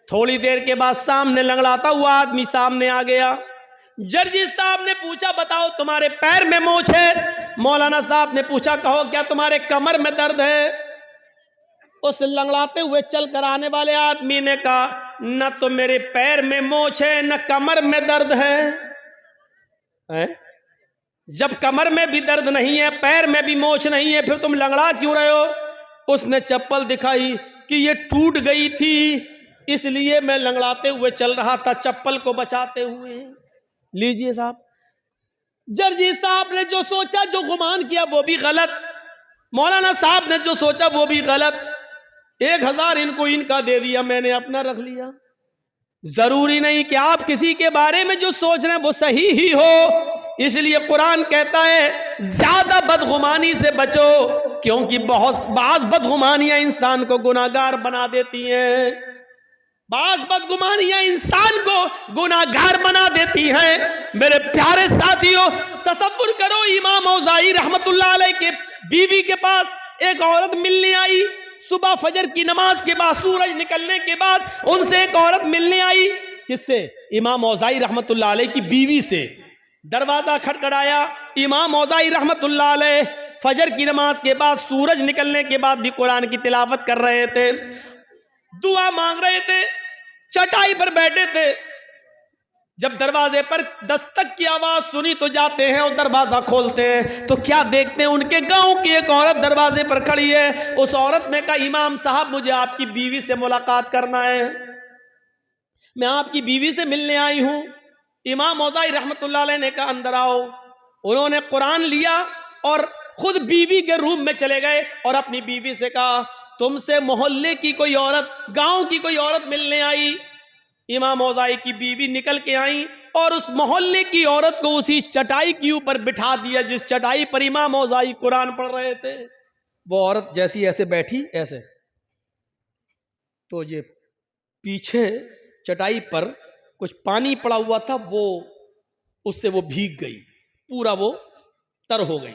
थोड़ी देर के बाद सामने लंगड़ाता हुआ आदमी सामने आ गया। जर्जी साहब ने पूछा बताओ तुम्हारे पैर में मोच है? मौलाना साहब ने पूछा कहो क्या तुम्हारे कमर में दर्द है? उस लंगड़ाते हुए चल कर आने वाले आदमी ने कहा न तो मेरे पैर में मोच है न कमर में दर्द है। जब कमर में भी दर्द नहीं है, पैर में भी मोच नहीं है, फिर तुम लंगड़ा क्यों रहे हो? उसने चप्पल दिखाई कि ये टूट गई थी इसलिए मैं लंगड़ाते हुए चल रहा था चप्पल को बचाते हुए। लीजिए साहब, जर्जी साहब ने जो सोचा, जो गुमान किया वो भी गलत, मौलाना साहब ने जो सोचा वो भी गलत। 1000 इनको इनका दे दिया, मैंने अपना रख लिया। जरूरी नहीं कि आप किसी के बारे में जो सोच रहे हैं वो सही ही हो। इसलिए कुरान कहता है ज्यादा बदगुमानी से बचो, क्योंकि बाज बदगुमानियां इंसान को गुनाहगार बना देती हैं। बाज बदगुमानियां इंसान को गुनाहगार बना देती हैं। मेरे प्यारे साथियों, तसव्वुर करो इमाम औज़ाई रहमतुल्लाह अलैह के बीवी के पास एक औरत मिलने आई। सुबह फजर की नमाज के बाद, सूरज निकलने के बाद उनसे एक औरत मिलने आई। किससे? इमाम औज़ाई रहमतुल्लाह अलैह की बीवी से। दरवाजा खटखटाया। इमाम औज़ाई रहमतुल्लाह अलैह फजर की नमाज के बाद, सूरज निकलने के बाद भी कुरान की तिलावत कर रहे थे, दुआ मांग रहे थे, चटाई पर बैठे थे। जब दरवाजे पर दस्तक की आवाज सुनी तो जाते हैं और दरवाजा खोलते हैं तो क्या देखते हैं, उनके गांव की एक औरत दरवाजे पर खड़ी है। उस औरत ने कहा इमाम साहब मुझे आपकी बीवी से मुलाकात करना है, मैं आपकी बीवी से मिलने आई हूं। इमाम औज़ाई रहमतुल्लाह अलैह ने कहा अंदर आओ। उन्होंने कुरान लिया और खुद बीवी के रूम में चले गए और अपनी बीवी से कहा तुमसे मोहल्ले की कोई औरत, गांव की कोई औरत मिलने आई। इमाम औज़ाई की बीवी निकल के आई और उस मोहल्ले की औरत को उसी चटाई के ऊपर बिठा दिया जिस चटाई पर इमाम औज़ाई कुरान पढ़ रहे थे। वो औरत जैसी ऐसे बैठी, ऐसे, तो ये पीछे चटाई पर कुछ पानी पड़ा हुआ था, वो उससे वो भीग गई, पूरा वो तर हो गई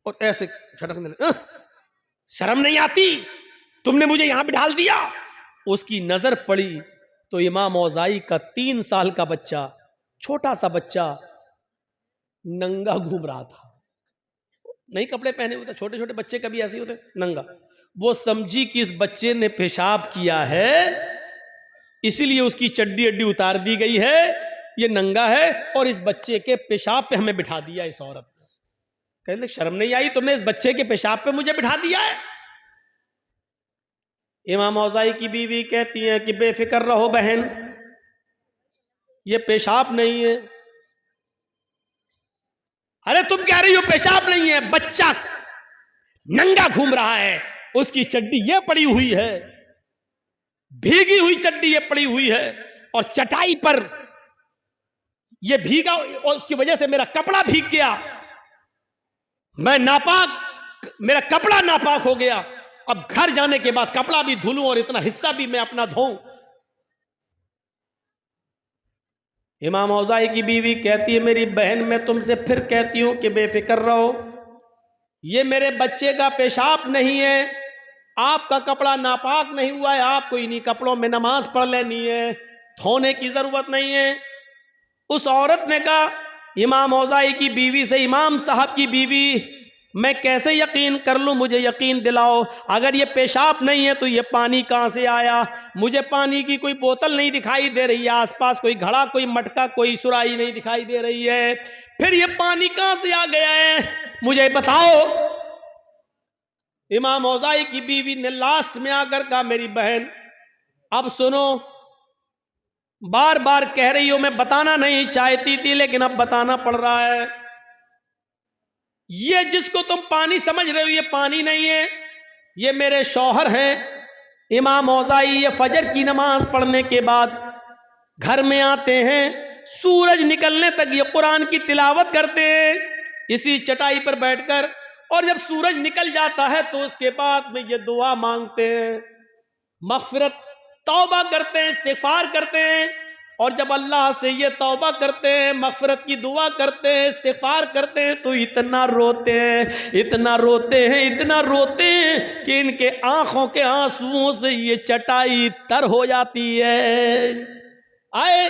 और ऐसे झटकने लगी। शर्म नहीं आती, तुमने मुझे यहां बिठा दिया। उसकी नजर पड़ी तो इमाम औज़ाई का 3 साल का बच्चा, छोटा सा बच्चा, नंगा घूम रहा था। नहीं कपड़े पहने हुए थे, छोटे छोटे बच्चे कभी ऐसे होते नंगा। वो समझी कि इस बच्चे ने पेशाब किया है इसीलिए उसकी चड्डी अड्डी उतार दी गई है, ये नंगा है और इस बच्चे के पेशाब पे हमें बिठा दिया इस औरत ने। कहने शर्म नहीं आई, तुमने इस बच्चे के पेशाब पे मुझे बिठा दिया है। इमाम औज़ाई की बीवी कहती है कि बेफिक्र रहो बहन, ये पेशाब नहीं है। अरे तुम कह रही हो पेशाब नहीं है, बच्चा नंगा घूम रहा है, उसकी चड्डी ये पड़ी हुई है, भीगी हुई चड्डी ये पड़ी हुई है और चटाई पर ये भीगा और उसकी वजह से मेरा कपड़ा भीग गया, मैं नापाक, मेरा कपड़ा नापाक हो गया। अब घर जाने के बाद कपड़ा भी धुलूं और इतना हिस्सा भी मैं अपना धोऊं। इमाम औज़ाई की बीवी कहती है मेरी बहन मैं तुमसे फिर कहती हूं कि बेफिक्र रहो, ये मेरे बच्चे का पेशाब नहीं है, आपका कपड़ा नापाक नहीं हुआ है, आपको इन्हीं कपड़ों में नमाज पढ़ लेनी है, धोने की जरूरत नहीं है। उस औरत ने कहा, इमाम औज़ाई की बीवी से इमाम साहब की बीवी मैं कैसे यकीन कर लूं, मुझे यकीन दिलाओ। अगर ये पेशाब नहीं है तो ये पानी कहां से आया? मुझे पानी की कोई बोतल नहीं दिखाई दे रही है, आसपास कोई घड़ा, कोई मटका, कोई सुराही नहीं दिखाई दे रही है, फिर ये पानी कहां से आ गया है, मुझे बताओ। इमाम औज़ाई की बीवी ने लास्ट में आकर कहा, मेरी बहन अब सुनो, बार बार कह रही हो, मैं बताना नहीं चाहती थी लेकिन अब बताना पड़ रहा है। ये जिसको तुम पानी समझ रहे हो ये पानी नहीं है, ये मेरे शौहर हैं। इमाम औज़ाई ये फजर की नमाज पढ़ने के बाद घर में आते हैं, सूरज निकलने तक ये कुरान की तिलावत करते हैं इसी चटाई पर बैठकर, और जब सूरज निकल जाता है तो उसके बाद में ये दुआ मांगते हैं, मग़फ़िरत, तौबा करते हैं, इस्तिग़फ़ार करते हैं। और जब अल्लाह से ये तौबा करते हैं, मग़फ़िरत की दुआ करते हैं, इस्तिग़फ़ार करते हैं, तो इतना रोते हैं, इतना रोते हैं, इतना रोते हैं कि इनके आंखों के आंसुओं से ये चटाई तर हो जाती है। आए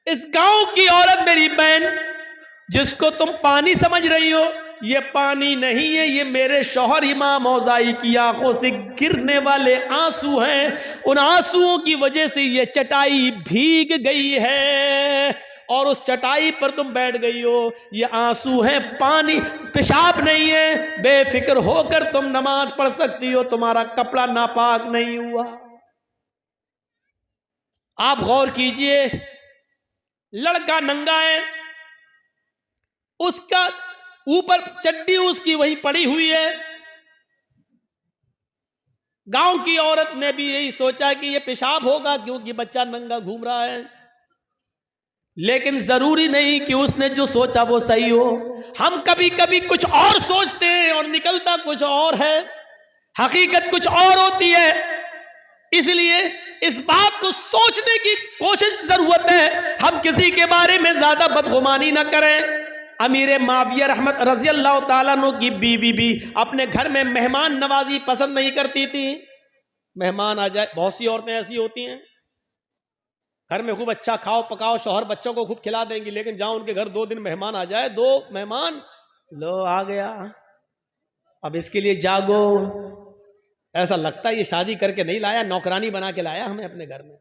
इस गांव की औरत मेरी बहन, जिसको तुम पानी समझ रही हो ये पानी नहीं है, ये मेरे शौहर इमाम औज़ाई की आंखों से गिरने वाले आंसू हैं। उन आंसुओं की वजह से ये चटाई भीग गई है और उस चटाई पर तुम बैठ गई हो। ये आंसू हैं, पानी, पेशाब नहीं है। बेफिक्र होकर तुम नमाज पढ़ सकती हो, तुम्हारा कपड़ा नापाक नहीं हुआ। आप गौर कीजिए, लड़का नंगा है, उसका ऊपर चड्डी उसकी वही पड़ी हुई है। गांव की औरत ने भी यही सोचा कि ये पेशाब होगा क्योंकि बच्चा नंगा घूम रहा है, लेकिन जरूरी नहीं कि उसने जो सोचा वो सही हो। हम कभी कभी कुछ और सोचते हैं और निकलता कुछ और है, हकीकत कुछ और होती है। इसलिए इस बात को सोचने की कोशिश जरूरत है, हम किसी के बारे में ज्यादा बदगुमानी ना करें। अमीर माविया रहमत रजी अल्लाह ताला अन्हु की बीवी भी अपने घर में मेहमान नवाजी पसंद नहीं करती थी। मेहमान आ जाए, बहुत सी औरतें ऐसी होती हैं, घर में खूब अच्छा खाओ पकाओ, शौहर बच्चों को खूब खिला देंगी, लेकिन जहां उनके घर 2 दिन मेहमान आ जाए, 2 मेहमान लो आ गया, अब इसके लिए जागो, ऐसा लगता है ये शादी करके नहीं लाया, नौकरानी बना के लाया हमें अपने घर में।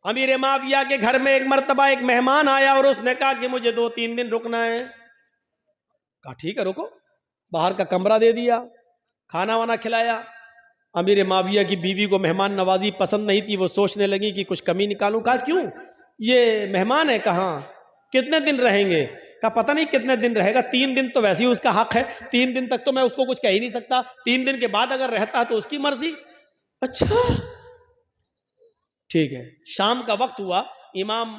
अमीर माविया के घर में एक मर्तबा एक मेहमान आया और उसने कहा कि मुझे 2-3 दिन रुकना है। कहा ठीक है रुको, बाहर का कमरा दे दिया, खाना वाना खिलाया। अमीर माविया की बीवी को मेहमान नवाजी पसंद नहीं थी, वो सोचने लगी कि कुछ कमी निकालूं। कहा क्यों, ये मेहमान है, कहाँ, कितने दिन रहेंगे? कहा पता नहीं कितने दिन रहेगा, 3 दिन तो वैसे ही उसका हक है, 3 दिन तक तो मैं उसको कुछ कह ही नहीं सकता, 3 दिन के बाद अगर रहता है तो उसकी मर्जी। अच्छा ठीक है। शाम का वक्त हुआ, इमाम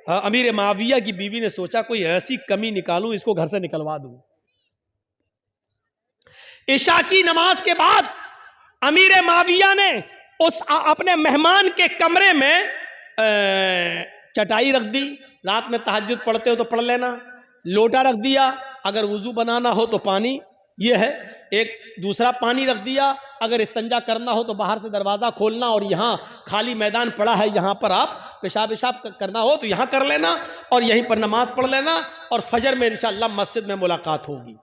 अमीर माविया की बीवी ने सोचा कोई ऐसी कमी निकालूं, इसको घर से निकलवा दूं। इशा की नमाज के बाद अमीर माविया ने उस अपने मेहमान के कमरे में चटाई रख दी, रात में तहज्जुद पढ़ते हो तो पढ़ लेना, लोटा रख दिया, अगर वुजू बनाना हो तो पानी ये है, एक दूसरा पानी रख दिया, अगर इस्तिंजा करना हो तो बाहर से दरवाज़ा खोलना और यहाँ खाली मैदान पड़ा है, यहाँ पर आप पेशाब करना हो तो यहाँ कर लेना और यहीं पर नमाज पढ़ लेना और फजर में इंशाअल्लाह मस्जिद में मुलाकात होगी।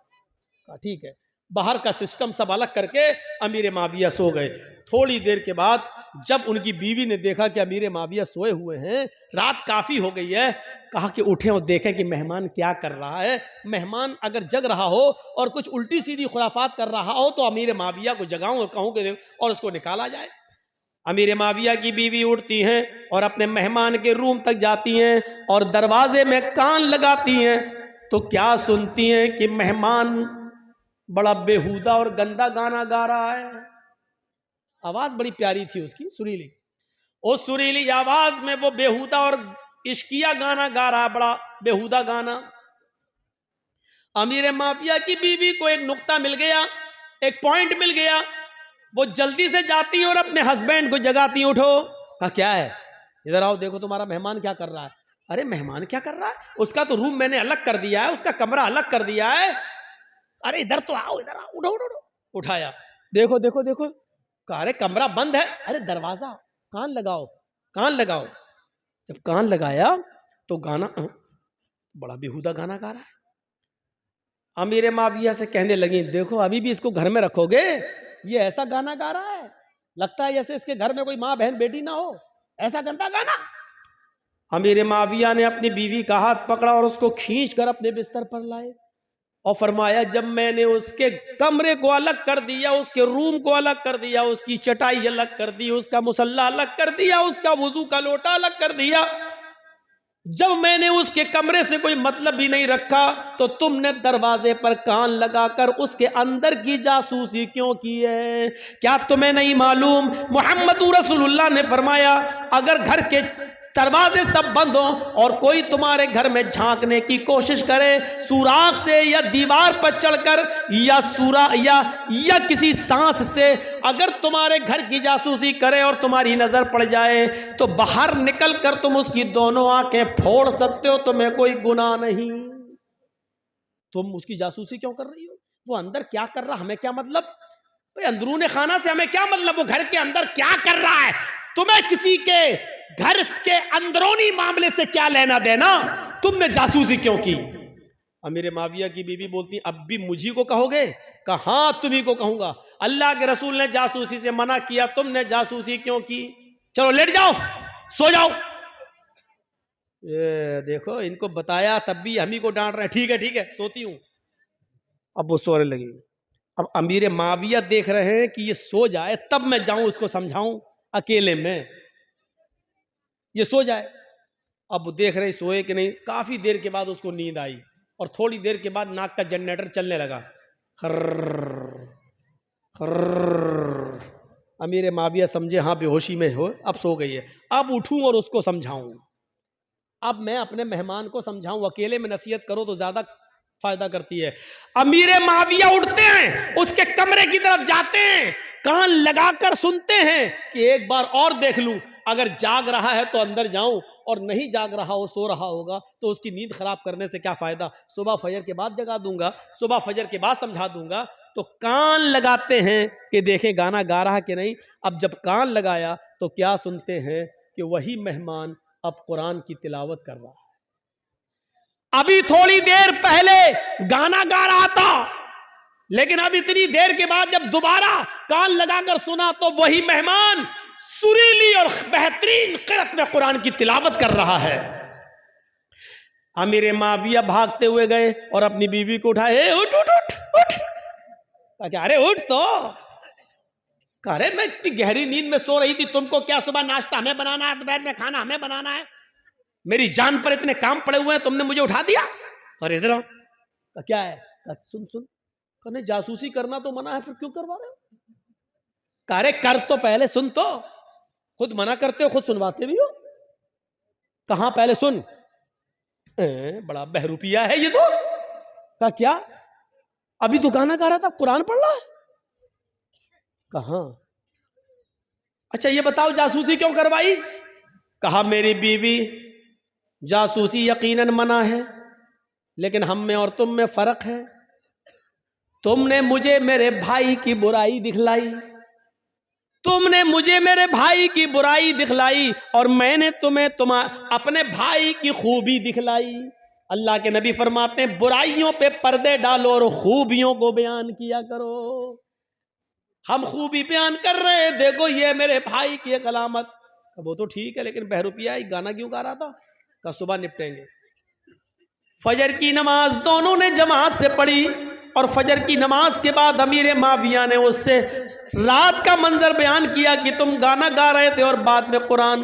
ठीक है। बाहर का सिस्टम सब अलग करके अमीर माविया सो गए। थोड़ी देर के बाद जब उनकी बीवी ने देखा कि अमीर माविया सोए हुए हैं, रात काफ़ी हो गई है, कहा कि उठें और देखें कि मेहमान क्या कर रहा है। मेहमान अगर जग रहा हो और कुछ उल्टी सीधी खुराफात कर रहा हो तो अमीर माविया को जगाऊं और कहूं कि और उसको निकाला जाए। अमीर माविया की बीवी उठती हैं और अपने मेहमान के रूम तक जाती हैं और दरवाजे में कान लगाती हैं तो क्या सुनती हैं कि मेहमान बड़ा बेहुदा और गंदा गाना गा रहा है। आवाज बड़ी प्यारी थी उसकी, सुरीली, उस सुरीली आवाज में वो बेहुदा और इश्किया गाना गा रहा है, बड़ा बेहुदा गाना। अमीर माविया की बीवी को एक नुक्ता मिल गया, एक पॉइंट मिल गया, वो जल्दी से जाती है और अपने हस्बैंड को जगाती, उठो। कहा क्या है, इधर आओ, देखो तुम्हारा मेहमान क्या कर रहा है। अरे मेहमान क्या कर रहा है, उसका तो रूम मैंने अलग कर दिया है, उसका कमरा अलग कर दिया है, अरे इधर तो आओ, इधर आओ, उठो उठो उठो। उठाया, देखो देखो देखो, अरे कमरा बंद है, अरे दरवाजा, कान लगाओ, कान लगाओ। जब कान लगाया तो गाना बड़ा बेहुदा गाना गा रहा है। अमीर माविया से कहने लगी, देखो अभी भी इसको घर में रखोगे, ये ऐसा गाना गा रहा है, लगता है जैसे इसके घर में कोई माँ बहन बेटी ना हो, ऐसा गंदा गाना। अमीर माविया ने अपनी बीवी का हाथ पकड़ा और उसको खींचकर अपने बिस्तर पर लाए और फरमाया, जब मैंने उसके कमरे को अलग कर दिया, उसके रूम को अलग कर दिया, उसकी चटाई अलग कर दी, उसका मुसल्ला अलग कर दिया, उसका वुजू का लोटा अलग कर दिया, जब मैंने उसके कमरे से कोई मतलब भी नहीं रखा, तो तुमने दरवाजे पर कान लगाकर उसके अंदर की जासूसी क्यों की है? क्या तुम्हें नहीं मालूम मोहम्मद रसूलुल्लाह ने फरमाया, अगर घर के दरवाजे सब बंद हो और कोई तुम्हारे घर में झांकने की कोशिश करे, सुराख से या दीवार पर चढ़कर या किसी सांस से अगर तुम्हारे घर की जासूसी करे और तुम्हारी नजर पड़ जाए, तो बाहर निकल कर तुम उसकी दोनों आंखें फोड़ सकते हो, तुम्हें कोई गुनाह नहीं। तुम उसकी जासूसी क्यों कर रही हो? वो अंदर क्या कर रहा, हमें क्या मतलब? भाई अंदरूने खाना से हमें क्या मतलब? वो घर के अंदर क्या कर रहा है, तुम्हें किसी के घर के अंदरूनी मामले से क्या लेना देना? तुमने जासूसी क्यों की? अमीर माविया की बीवी बोलती, अब भी मुझी को कहोगे? कहा हाँ तुम्ही को कहूंगा, अल्लाह के रसूल ने जासूसी से मना किया, तुमने जासूसी क्यों की? चलो लेट जाओ, सो जाओ। ये देखो, इनको बताया तब भी हम ही को डांट रहे हैं। ठीक है ठीक है, सोती हूं। अब वो सोने लगी। अब अमीर माविया देख रहे हैं कि ये सो जाए तब मैं जाऊं उसको समझाऊं, अकेले में ये सो जाए। अब वो देख रहे सोए कि नहीं। काफी देर के बाद उसको नींद आई और थोड़ी देर के बाद नाक का जनरेटर चलने लगा, खर्र खर्र। अमीर माविया समझे हाँ बेहोशी में हो, अब सो गई है। अब उठूं और उसको समझाऊं, अब मैं अपने मेहमान को समझाऊं। अकेले में नसीहत करो तो ज्यादा फायदा करती है। अमीर माविया उठते हैं, उसके कमरे की तरफ जाते हैं, कान लगाकर सुनते हैं कि एक बार और देख लूं, अगर जाग रहा है तो अंदर जाऊं, और नहीं जाग रहा हो, सो रहा होगा, तो उसकी नींद खराब करने से क्या फायदा? सुबह फजर के बाद जगा दूंगा, सुबह फजर के बाद समझा दूंगा। तो कान लगाते हैं कि देखें गाना गा रहा कि नहीं। अब जब कान लगाया तो क्या सुनते हैं कि वही मेहमान अब कुरान की तिलावत कर रहा है। अभी थोड़ी देर पहले गाना गा रहा था, लेकिन अब इतनी देर के बाद जब दोबारा कान लगाकर सुना तो वही मेहमान सुरीली और बेहतरीन क़िरात में कुरान की तिलावत कर रहा है। अमीर माविया भागते हुए गए और अपनी बीवी को उठाए, उठ उठ उठ उठ। क्या? अरे उठ तो। अरे मैं इतनी गहरी नींद में सो रही थी, तुमको क्या सुबह नाश्ता हमें बनाना है, दोपहर में खाना हमें बनाना है, मेरी जान पर इतने काम पड़े हुए हैं, तुमने मुझे उठा दिया। अरे इधर आओ। क्या है? सुन सुन, कहने जासूसी करना तो मना है, फिर क्यों करवा रहे हो? अरे कर तो पहले सुन, तो खुद मना करते हो, खुद सुनवाते भी हो। कहां पहले सुन। बड़ा बहरूपिया है ये तो। क्या अभी तो गाना गा रहा था, कुरान पढ़ रहा है? कहां? अच्छा ये बताओ जासूसी क्यों करवाई? कहा मेरी बीवी, जासूसी यकीनन मना है, लेकिन हम में और तुम में फर्क है। तुमने मुझे मेरे भाई की बुराई दिखलाई, तुमने मुझे मेरे भाई की बुराई दिखलाई, और मैंने तुम्हें अपने भाई की खूबी दिखलाई। अल्लाह के नबी फरमाते हैं, बुराइयों पे पर्दे डालो और खूबियों को बयान किया करो। हम खूबी बयान कर रहे हैं, देखो ये मेरे भाई की एक अलामत। वो तो ठीक है, लेकिन बहरूपिया गाना क्यों गा रहा था? का सुबह निपटेंगे। फजर की नमाज दोनों ने जमात से पढ़ी, और फजर की नमाज के बाद अमीर माविया ने उससे रात का मंजर बयान किया कि तुम गाना गा रहे थे और बाद में कुरान।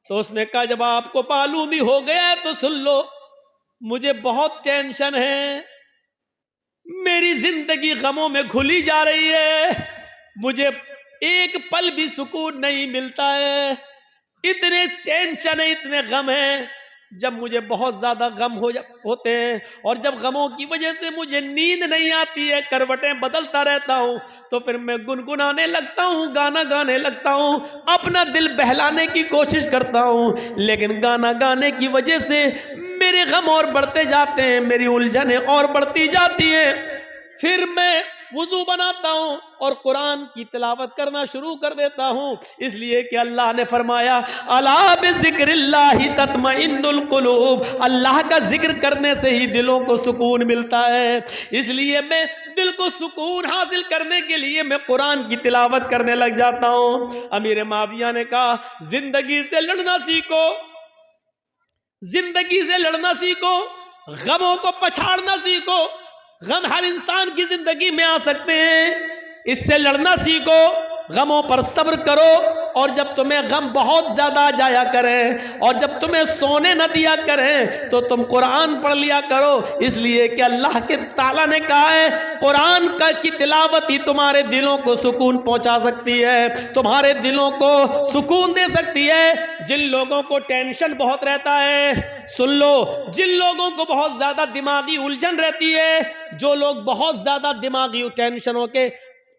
तो उसने कहा, जब आपको मालूम ही हो गया है तो सुन लो, मुझे बहुत टेंशन है, मेरी जिंदगी गमों में घुली जा रही है, मुझे एक पल भी सुकून नहीं मिलता है, इतने टेंशन है, इतने गम है। जब मुझे बहुत ज्यादा गम होते हैं और जब गमों की वजह से मुझे नींद नहीं आती है, करवटें बदलता रहता हूं, तो फिर मैं गुनगुनाने लगता हूं, गाना गाने लगता हूं, अपना दिल बहलाने की कोशिश करता हूं, लेकिन गाना गाने की वजह से मेरे गम और बढ़ते जाते हैं, मेरी उलझनें और बढ़ती जाती हैं। फिर मैं वुजू बनाता हूं और कुरान की तिलावत करना शुरू कर देता हूं, इसलिए कि अल्लाह ने फरमाया अला बिज़िक्रिल्लाहि तत्मइन्नुल कुलूब, अल्लाह का जिक्र करने से ही दिलों को सुकून मिलता है। इसलिए मैं दिल को सुकून हासिल करने के लिए मैं कुरान की तिलावत करने लग जाता हूं। अमीर माविया ने कहा जिंदगी से लड़ना सीखो, जिंदगी से लड़ना सीखो, गमों को पछाड़ना सीखो। गम हर इंसान की जिंदगी में आ सकते हैं, इससे लड़ना सीखो, गमों पर सब्र करो। और जब तुम्हें गम बहुत ज्यादा जाया करें और जब तुम्हें सोने न दिया करें तो तुम कुरान पढ़ लिया करो, इसलिए कि अल्लाह के ताला ने कहा है कुरान का की तिलावत ही तुम्हारे दिलों को सुकून पहुंचा सकती है, तुम्हारे दिलों को सुकून दे सकती है। जिन लोगों को टेंशन बहुत रहता है, सुन लो, जिन लोगों को बहुत ज्यादा दिमागी उलझन रहती है, जो लोग बहुत ज्यादा दिमागी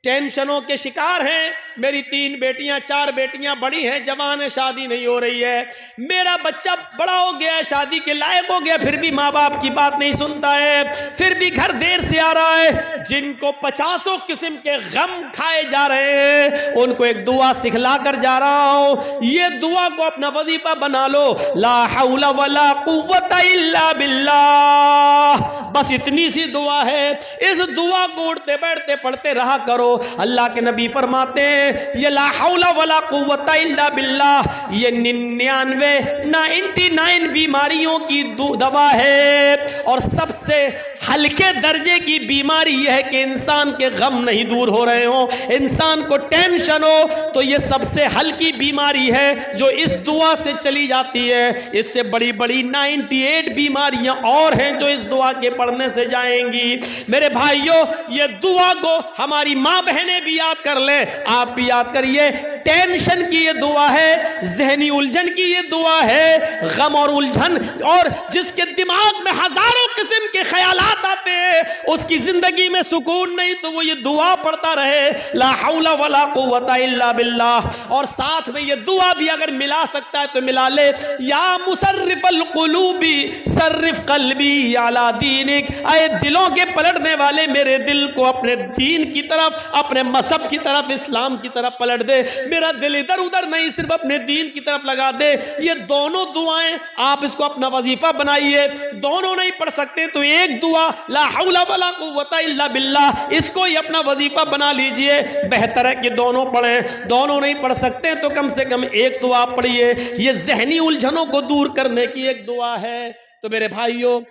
टेंशनों के शिकार हैं, मेरी 3 बेटियां 4 बेटियां बड़ी हैं, जवान है, शादी नहीं हो रही है, मेरा बच्चा बड़ा हो गया है, शादी के लायक हो गया, फिर भी माँ बाप की बात नहीं सुनता है, फिर भी घर देर से आ रहा है, जिनको 50 किस्म के गम खाए जा रहे हैं, उनको एक दुआ सिखला कर जा रहा हूं। ये दुआ को अपना वजीफा बना लो, ला हौला वला कुव्वता इल्ला बिल्लाह। बस इतनी सी दुआ है, इस दुआ को उठते बैठते पढ़ते रहा करो। अल्लाह के नबी फरमाते हैं ये ला हौला वला कुव्वता इल्ला बिल्लाह, ये 99 बीमारियों की दवा है, और सबसे हल्के दर्जे की बीमारी यह है कि इंसान के गम नहीं दूर हो रहे हो, इंसान को टेंशन हो, तो ये सबसे हल्की बीमारी है जो इस दुआ से चली जाती है। इससे बड़ी बड़ी 98 बीमारियां और हैं जो इस दुआ के पढ़ने से जाएंगी। मेरे भाइयों, ये दुआ को हमारी माँ बहनें भी याद कर ले, आप भी याद करिए। टेंशन की ये दुआ है, जहनी उलझन की ये दुआ है, गम और उलझन, और जिसके दिमाग में हजारों किस्म के ख्यालात आते हैं, उसकी जिंदगी में सुकून नहीं, तो वो ये दुआ पढ़ता रहे, ला हौला वला कुव्वता इल्ला बिल्लाह। और साथ में ये दुआ भी अगर मिला सकता है तो मिला ले, या मुसर्रिफल कुलूबी सर्रिफ कल्बी अला दीनिक, ऐ दिलों के पलटने वाले मेरे दिल को अपने दीन की तरफ, अपने मजहब की तरफ, इस्लाम की तरफ पलट दे, मेरा दिल इधर उधर नहीं, सिर्फ अपने दीन की तरफ लगा दे। ये दोनों दुआएं आप इसको अपना वजीफा बनाइए। दोनों नहीं पढ़ सकते तो एक दुआ ला हौला वला कुव्वता इल्ला बिल्लाह, इसको ही अपना वजीफा बना लीजिए। बेहतर है कि दोनों पढ़ें, दोनों नहीं पढ़ सकते तो कम से कम एक दुआ पढ़िए। ये जहनी उलझनों को दूर करने की एक दुआ है। तो मेरे भाइयों,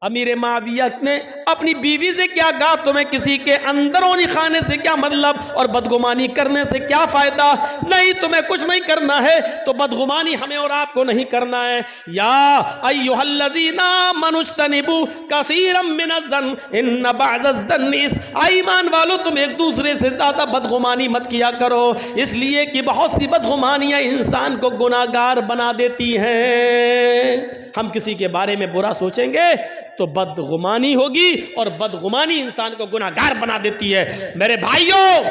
अमीर माविया ने अपनी बीवी से क्या कहा, तुम्हें किसी के अंदरूनी खाने से क्या मतलब और बदगुमानी करने से क्या फायदा, नहीं तुम्हें कुछ नहीं करना है, तो बदगुमानी हमें और आपको नहीं करना है। या अय्युहल्लज़ीना मनुज्तनिबू कसीरम मिनज़्ज़न इन्न बअज़-ज़न्नि इस्म, ईमान वालों तुम एक दूसरे से ज्यादा बदगुमानी मत किया करो, इसलिए कि बहुत सी बदगुमानियां इंसान को गुनाहगार बना देती हैं। हम किसी के बारे में बुरा सोचेंगे तो बदगुमानी होगी, और बदगुमानी इंसान को गुनाहगार बना देती है। मेरे भाइयों,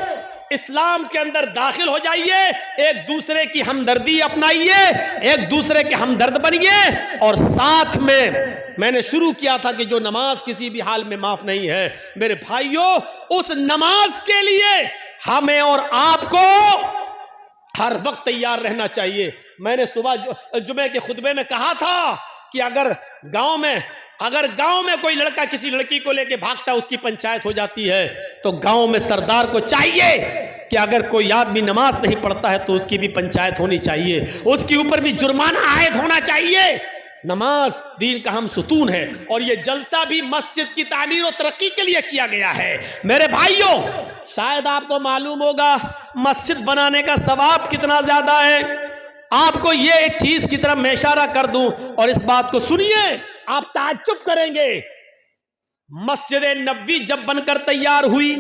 इस्लाम के अंदर दाखिल हो जाइए, एक दूसरे की हमदर्दी अपनाइए, एक दूसरे के हमदर्द बनिए। और साथ में मैंने शुरू किया था कि जो नमाज किसी भी हाल में माफ नहीं है, मेरे भाइयों, उस नमाज के लिए हमें और आपको हर वक्त तैयार रहना चाहिए। मैंने सुबह जुमे के खुतबे में कहा था कि अगर गांव में कोई लड़का किसी लड़की को लेके भागता, उसकी पंचायत हो जाती है, तो गांव में सरदार को चाहिए कि अगर कोई आदमी नमाज नहीं पढ़ता है तो उसकी भी पंचायत होनी चाहिए, उसके ऊपर भी जुर्माना आयद होना चाहिए। नमाज दीन का हम सुतून है, और ये जलसा भी मस्जिद की तामीर और तरक्की के लिए किया गया है। मेरे भाइयों, शायद आपको मालूम होगा मस्जिद बनाने का सवाब कितना ज्यादा है। आपको ये एक चीज की तरफ मैं इशारा कर दूं, और इस बात को सुनिए, आप ताज्जुब करेंगे। मस्जिद नबवी जब बनकर तैयार हुई,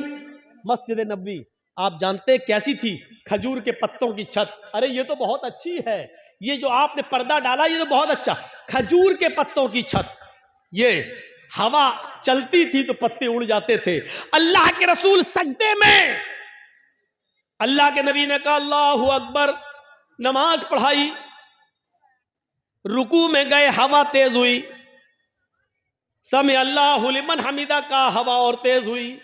मस्जिद नबवी आप जानते कैसी थी? खजूर के पत्तों की छत। अरे ये तो बहुत अच्छी है, ये जो आपने पर्दा डाला ये तो बहुत अच्छा। खजूर के पत्तों की छत, ये हवा चलती थी तो पत्ते उड़ जाते थे। अल्लाह के रसूल सजदे में, अल्लाह के नबी ने कहा अल्लाहु अकबर, नमाज पढ़ाई, रुकू में गए, हवा तेज हुई, समी अल्लाहु लिमन हमीदा का, हवा और तेज हुई।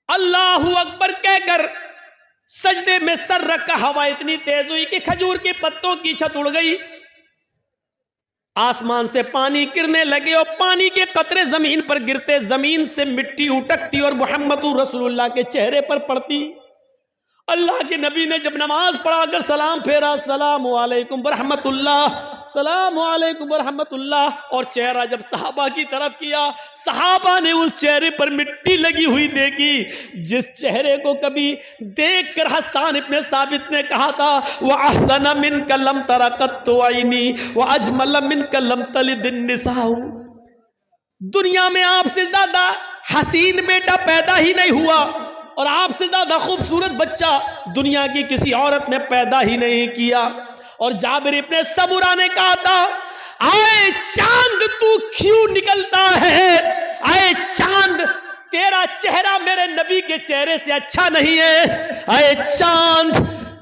अल्लाहू अकबर कहकर सजदे में सर रखा। हवा इतनी तेज हुई कि खजूर के पत्तों की छत उड़ गई, आसमान से पानी गिरने लगे और पानी के कतरे जमीन पर गिरते जमीन से मिट्टी उटकती और मुहम्मदुर रसूलुल्लाह के चेहरे पर पड़ती। अल्लाह के नबी ने जब नमाज पढ़ाकर सलाम फेरा, सलामु अलैकुम बरहमतुल्लाह, सलामु अलैकुम बरहमतुल्लाह, और चेहरा जब सहाबा की तरफ किया, सहाबा ने उस चेहरे पर मिट्टी लगी हुई देखी, जिस चेहरे को कभी देखकर हसन इब्ने साबित ने कहा था, व अहसन मिनका लम तरा कत्तु ऐनी व अजमल मिनका लम तलिद निसाउ, दुनिया में आपसे ज्यादा हसीन बेटा पैदा ही नहीं हुआ और आपसे ज्यादा खूबसूरत बच्चा दुनिया की किसी औरत ने पैदा ही नहीं किया। और जाबिर इब्ने सबुरा ने कहा था, आए चांद तू क्यों निकलता है, आए चांद तेरा चेहरा मेरे नबी के चेहरे से अच्छा नहीं है, आए चांद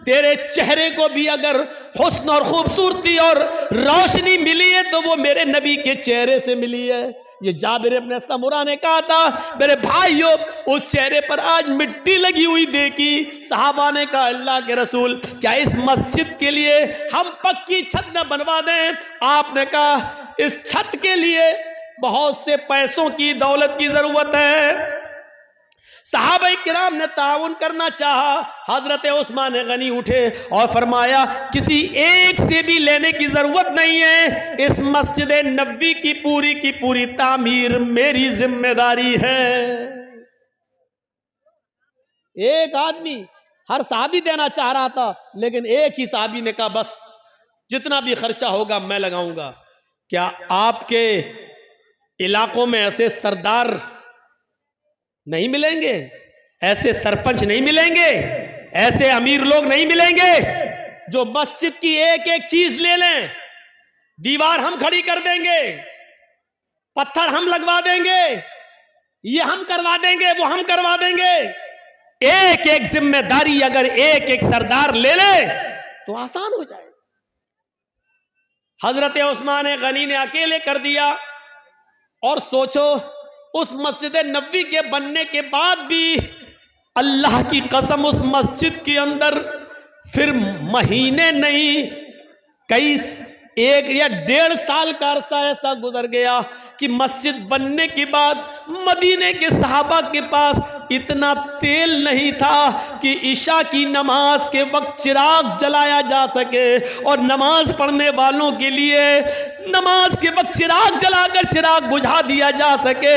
तेरे चेहरे को भी अगर हुस्न और खूबसूरती और रोशनी मिली है तो वो मेरे नबी के चेहरे से मिली है। ये जाबिर इब्ने सबुरा ने कहा था, मेरे भाइयों उस चेहरे पर आज मिट्टी लगी हुई देखी। सहाबा ने कहा, अल्लाह के रसूल क्या इस मस्जिद के लिए हम पक्की छत न बनवा दें? आपने कहा, इस छत के लिए बहुत से पैसों की दौलत की जरूरत है। सहाबा किराम ने ताउन करना चाहा। हजरत उस्मान गनी उठे और फरमाया, किसी एक से भी लेने की जरूरत नहीं है, इस मस्जिद नबवी की पूरी तामीर मेरी जिम्मेदारी है। एक आदमी हर साहबी देना चाह रहा था, लेकिन एक ही साहबी ने कहा, बस जितना भी खर्चा होगा मैं लगाऊंगा। क्या आपके इलाकों में ऐसे सरदार नहीं मिलेंगे, ऐसे सरपंच नहीं मिलेंगे, ऐसे अमीर लोग नहीं मिलेंगे जो मस्जिद की एक एक चीज ले लें? दीवार हम खड़ी कर देंगे, पत्थर हम लगवा देंगे, ये हम करवा देंगे, वो हम करवा देंगे। एक एक जिम्मेदारी अगर एक एक सरदार ले ले तो आसान हो जाए। हजरत उस्मान गनी ने अकेले कर दिया। और सोचो, उस मस्जिद नबवी के बनने के बाद भी अल्लाह की कसम उस मस्जिद के अंदर फिर महीने नहीं, कई 1 या 1.5 साल का अरसा ऐसा गुजर गया कि मस्जिद बनने के बाद मदीने के सहाबा के पास इतना तेल नहीं था कि इशा की नमाज के वक्त चिराग जलाया जा सके और नमाज पढ़ने वालों के लिए नमाज के वक्त चिराग जलाकर चिराग बुझा दिया जा सके।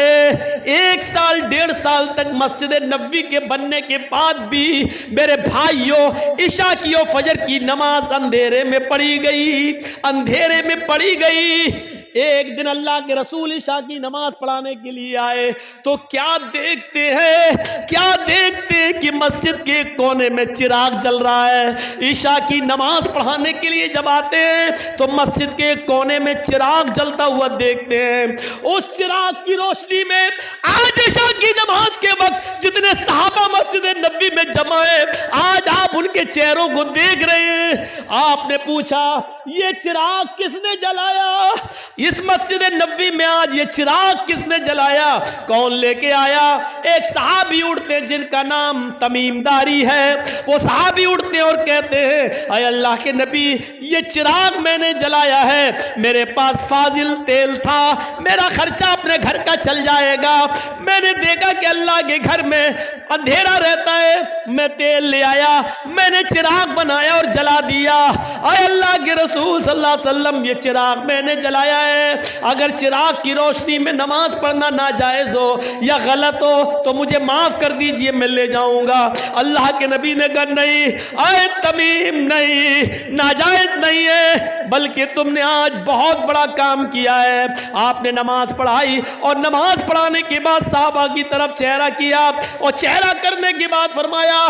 1 साल 1.5 साल तक मस्जिद नबवी के बनने के बाद भी मेरे भाइयों इशा की और फजर की नमाज अंधेरे में पढ़ी गई, अंधेरे में पढ़ी गई। एक दिन अल्लाह के रसूल इशा की नमाज पढ़ाने के लिए आए तो क्या देखते हैं, क्या देखते हैं कि मस्जिद के कोने में चिराग जल रहा है। इशा की नमाज पढ़ाने के लिए जब आते हैं तो मस्जिद के कोने में चिराग जलता हुआ देखते हैं। उस चिराग की रोशनी में आज इशा की नमाज के वक्त जितने सहाबा मस्जिद नबी में जमा है, आज आप उनके चेहरों को देख रहे हैं। आपने पूछा, ये चिराग किसने जलाया? इस मस्जिद नबवी में आज ये चिराग किसने जलाया? कौन लेके आया? एक सहाबी उठते जिनका नाम तमीमदारी है। वो सहाबी उठते और कहते हैं, अय अल्लाह के नबी, ये चिराग मैंने जलाया है, मेरे पास फाजिल तेल था, मेरा खर्चा अपने घर का चल जाएगा। मैंने देखा कि अल्लाह के घर में अंधेरा रहता है, मैं तेल ले आया, मैंने चिराग बनाया और जला दिया। अय अल्लाह के रसूल सल्लल्लाहु अलैहि वसल्लम, ये चिराग मैंने जलाया है। अगर चिराग की रोशनी में नमाज पढ़ना नाजायज हो या गलत हो तो मुझे माफ कर दीजिए, मैं ले जाऊंगा। अल्लाह के नबी ने कहा, नहीं आए तमीम, नहीं, नाजायज नहीं है, बल्कि तुमने आज बहुत बड़ा काम किया है। आपने नमाज पढ़ाई और नमाज पढ़ाने के बाद साहबा की तरफ चेहरा किया और चेहरा करने के बाद फरमाया,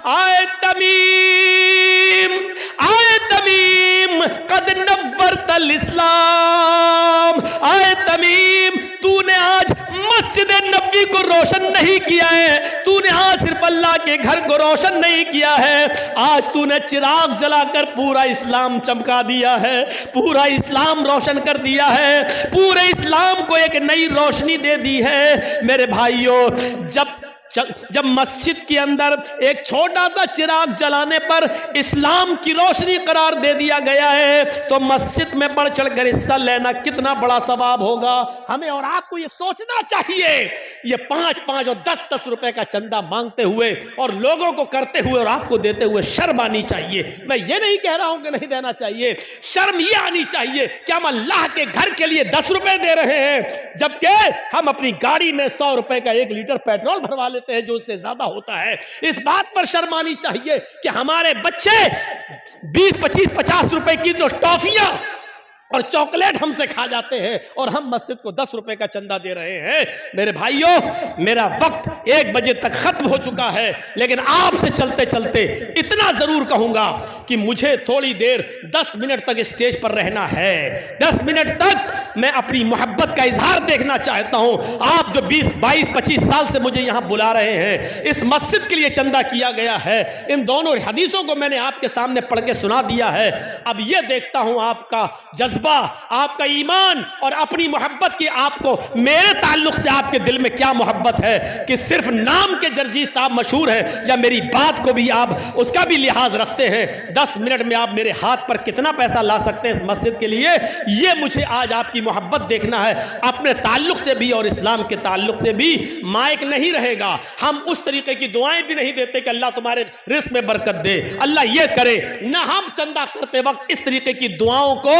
आए तमीम, आए तमीम, कद नव्वरतल इस्लाम। आए तमीम, तूने आज मस्जिद नबवी को रोशन नहीं किया है, तूने आज सिर्फ अल्लाह के घर को रोशन नहीं किया है, आज तूने चिराग जलाकर पूरा इस्लाम चमका दिया है, पूरा इस्लाम रोशन कर दिया है, पूरे इस्लाम को एक नई रोशनी दे दी है। मेरे भाइयों, जब जब मस्जिद के अंदर एक छोटा सा चिराग जलाने पर इस्लाम की रोशनी करार दे दिया गया है, तो मस्जिद में बढ़ चढ़कर हिस्सा लेना कितना बड़ा सवाब होगा। हमें और आपको ये सोचना चाहिए, ये 5-5 और 10-10 रुपए का चंदा मांगते हुए और लोगों को करते हुए और आपको देते हुए शर्म आनी चाहिए। मैं ये नहीं कह रहा हूं कि नहीं देना चाहिए, शर्म ये आनी चाहिए कि हम अल्लाह के घर के लिए 10 रुपए दे रहे हैं, जबकि हम अपनी गाड़ी में 100 रुपए का 1 लीटर पेट्रोल भरवा लेते हैं जो उससे ज्यादा होता है। इस बात पर शर्म आनी चाहिए कि हमारे बच्चे 20, 25, 50 रुपए की जो टॉफियां और चॉकलेट हमसे खा जाते हैं और हम मस्जिद को 10 रुपए का चंदा दे रहे हैं। मेरे भाइयों, मेरा वक्त 1 बजे तक खत्म हो चुका है, लेकिन आपसे चलते चलते इतना जरूर कहूंगा कि मुझे थोड़ी देर 10 मिनट तक स्टेज पर रहना है। 10 मिनट तक मैं अपनी मोहब्बत का इजहार देखना चाहता हूं। आप जो 20, 22, 25 साल से मुझे यहां बुला रहे हैं, इस मस्जिद के लिए चंदा किया गया है, इन दोनों हदीसों को मैंने आपके सामने पढ़ के सुना दिया है। अब यह देखता हूं आपका जज्बा, आपका ईमान और अपनी मोहब्बत की आपको मेरे ताल्लुक से आपके दिल में क्या मोहब्बत है कि सिर्फ नाम के जर्जीत साहब मशहूर है या मेरी बात को भी आप उसका भी लिहाज रखते हैं। 10 मिनट में आप मेरे हाथ पर कितना पैसा ला सकते हैं इस मस्जिद के लिए, ये मुझे आज आपकी मोहब्बत देखना है। अपने ताल्लुक से भी और इस्लाम के ताल्लुक से भी माइक नहीं रहेगा। हम उस तरीके की दुआएं भी नहीं देते कि अल्लाह तुम्हारे रिस्क में बरकत दे, अल्लाह ये करे ना। हम चंदा करते वक्त इस तरीके की दुआओं को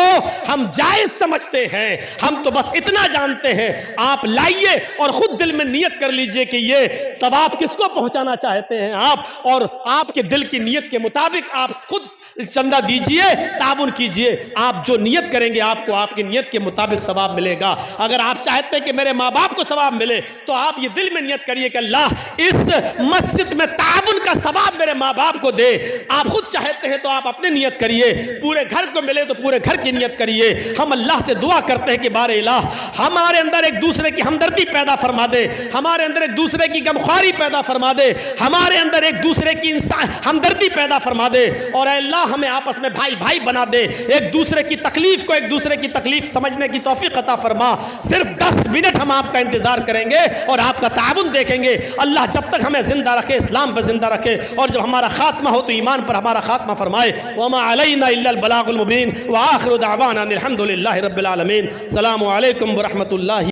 हम जायज समझते हैं। हम तो बस इतना जानते हैं, आप लाइए और खुद दिल में नियत कर लीजिए कि ये सवाब किसको पहुंचाना चाहते हैं आप, और आपके दिल की नियत के मुताबिक आप खुद चंदा दीजिए, ताबुन कीजिए। आप जो नियत करेंगे आपको आपकी नियत के मुताबिक सवाब मिलेगा। अगर आप चाहते हैं कि मेरे माँ बाप को सवाब मिले, तो आप ये दिल में नियत करिए कि अल्लाह इस मस्जिद में ताबुन का सवाब मेरे माँ बाप को दे। आप खुद चाहते हैं तो आप अपनी नियत करिए, पूरे घर को मिले तो पूरे घर की नियत करिए। हम अल्लाह से दुआ करते हैं कि बारे इलाह हमारे अंदर एक दूसरे की हमदर्दी पैदा फरमा दे, हमारे अंदर एक दूसरे की गमख्वारी पैदा फरमा दे, हमारे अंदर एक दूसरे की इंसान हमदर्दी पैदा फरमा दे, और अल्लाह हमें आपस में भाई भाई बना दे। एक दूसरे की तकलीफ को एक दूसरे की तकलीफ समझने की तौफीक अता फरमा। सिर्फ 10 मिनट हम आपका इंतजार करेंगे और आपका ताबुन देखेंगे। अल्लाह जब तक हमें जिंदा रखे, इस्लाम पर जिंदा रखे, और जब हमारा खात्मा हो तो ईमान पर हमारा खात्मा फरमाए। वमा अलैना इल्लल बलागुल मुबीन व आखिरु दावाना अनिल हम्दुलिल्लाहि रब्बिल आलमीन। अस्सलामु अलैकुम व रहमतुल्लाहि।